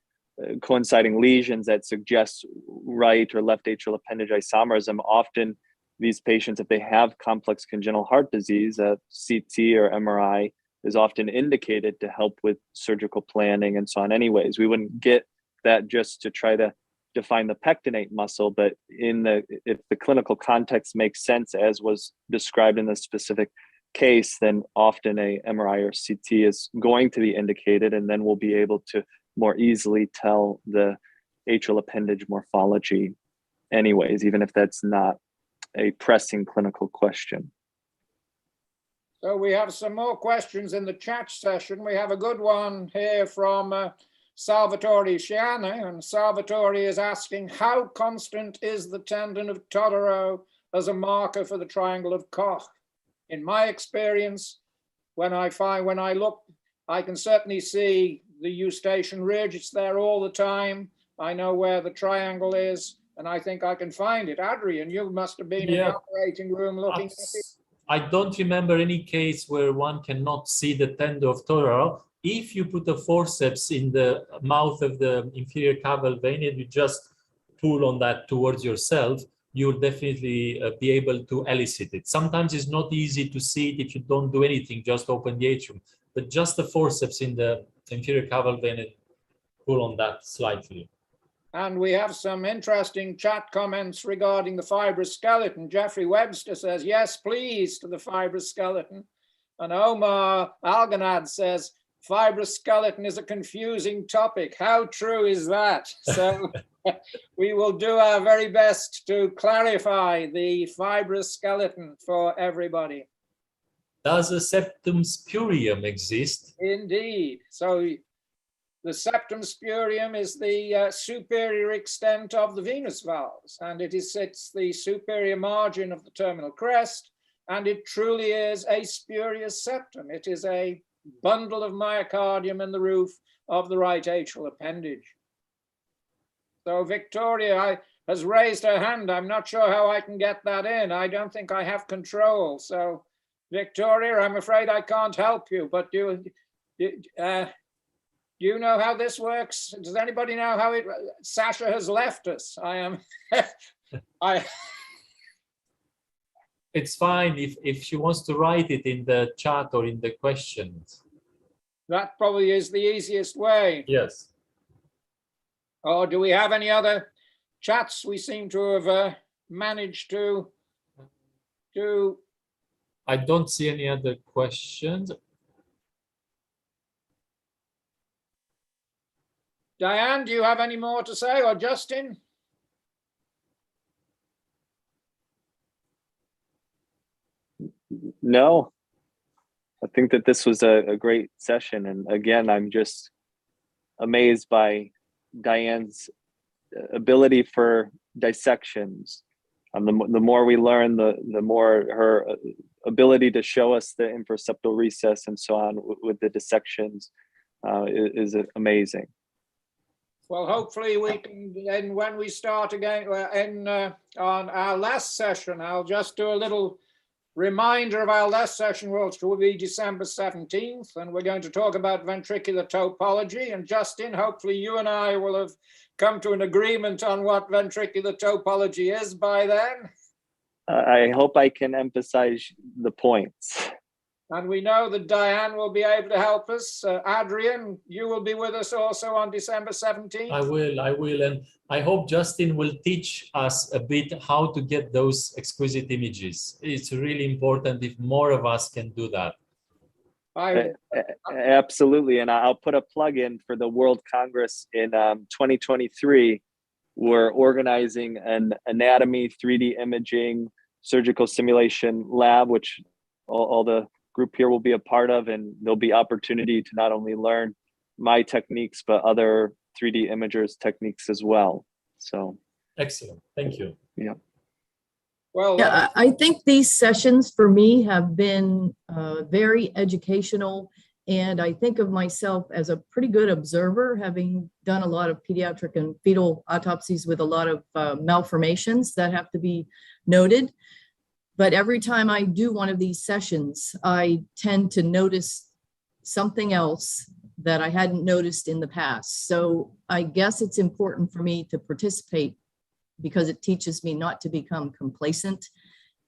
coinciding lesions that suggest right or left atrial appendage isomerism, often these patients, if they have complex congenital heart disease, CT or MRI is often indicated to help with surgical planning and so on. Anyways, we wouldn't get that just to try to define the pectinate muscle, but if the clinical context makes sense, as was described in the specific case, then often a MRI or CT is going to be indicated, and then we'll be able to more easily tell the atrial appendage morphology anyways, even if that's not a pressing clinical question. So we have some more questions in the chat session. We have a good one here from Salvatore Scianna, and Salvatore is asking, how constant is the tendon of Todaro as a marker for the triangle of Koch? In my experience, when I look, I can certainly see the eustachian ridge. It's there all the time. I know where the triangle is, and I think I can find it. Adrian, you must have been in the operating room looking at it. I don't remember any case where one cannot see the tendon of Todaro. If you put a forceps in the mouth of the inferior caval vein and you just pull on that towards yourself, you'll definitely be able to elicit it. Sometimes it's not easy to see it if you don't do anything, just open the atrium. But just the forceps in the inferior caval vein and pull on that slightly. And we have some interesting chat comments regarding the fibrous skeleton. Jeffrey Webster says, yes, please, to the fibrous skeleton. And Omar Alganad says, fibrous skeleton is a confusing topic. How true is that? So we will do our very best to clarify the fibrous skeleton for everybody. Does a septum spurium exist? Indeed. So the septum spurium is the superior extent of the venous valves, and it's the superior margin of the terminal crest, and it truly is a spurious septum. It is a bundle of myocardium in the roof of the right atrial appendage. So Victoria has raised her hand. I'm not sure how I can get that in. I don't think I have control. So Victoria, I'm afraid I can't help you, but do you know how this works? Does anybody know how it, Sasha has left us. It's fine if she wants to write it in the chat or in the questions. That probably is the easiest way. Yes. Or do we have any other chats? We seem to have managed to do. I don't see any other questions. Diane, do you have any more to say, or Justin? No, I think that this was a great session. And again, I'm just amazed by Diane's ability for dissections. The more we learn, the more her ability to show us the infraseptal recess and so on with the dissections is amazing. Well, hopefully we can, and when we start again on our last session, I'll just do a little reminder of our last session, which will be December 17th, and we're going to talk about ventricular topology. And Justin, hopefully you and I will have come to an agreement on what ventricular topology is by then. I hope I can emphasize the points. And we know that Diane will be able to help us. Adrian, you will be with us also on December 17th. I will. And I hope Justin will teach us a bit how to get those exquisite images. It's really important if more of us can do that. Absolutely. And I'll put a plug in for the World Congress in 2023. We're organizing an anatomy, 3D imaging, surgical simulation lab, which all the group here will be a part of, and there'll be opportunity to not only learn my techniques, but other 3D imagers techniques as well. So excellent. Thank you. Yeah. Well, yeah, I think these sessions for me have been very educational, and I think of myself as a pretty good observer, having done a lot of pediatric and fetal autopsies with a lot of malformations that have to be noted. But every time I do one of these sessions, I tend to notice something else that I hadn't noticed in the past. So I guess it's important for me to participate because it teaches me not to become complacent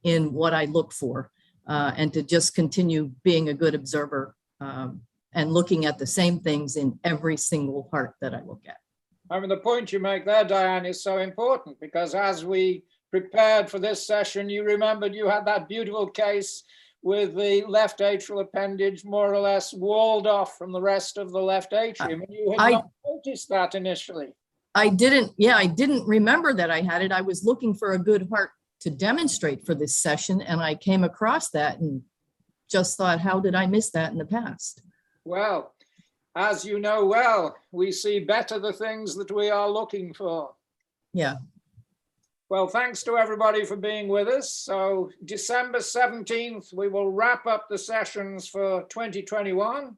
in what I look for and to just continue being a good observer and looking at the same things in every single part that I look at. I mean, the point you make there, Diane, is so important because as we prepared for this session, you remembered you had that beautiful case with the left atrial appendage more or less walled off from the rest of the left atrium. And you had not noticed that initially. I didn't remember that I had it. I was looking for a good heart to demonstrate for this session, and I came across that and just thought, how did I miss that in the past? Well, as you know well, we see better the things that we are looking for. Yeah. Well, thanks to everybody for being with us. So December 17th, we will wrap up the sessions for 2021.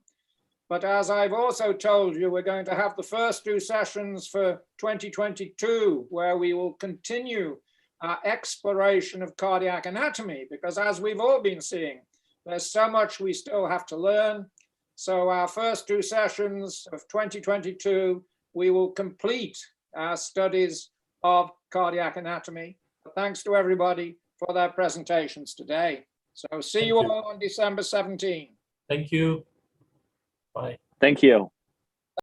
But as I've also told you, we're going to have the first two sessions for 2022, where we will continue our exploration of cardiac anatomy, because as we've all been seeing, there's so much we still have to learn. So our first two sessions of 2022, we will complete our studies of cardiac anatomy. Thanks to everybody for their presentations today. So see you all on December 17th. Thank you. Bye. Thank you.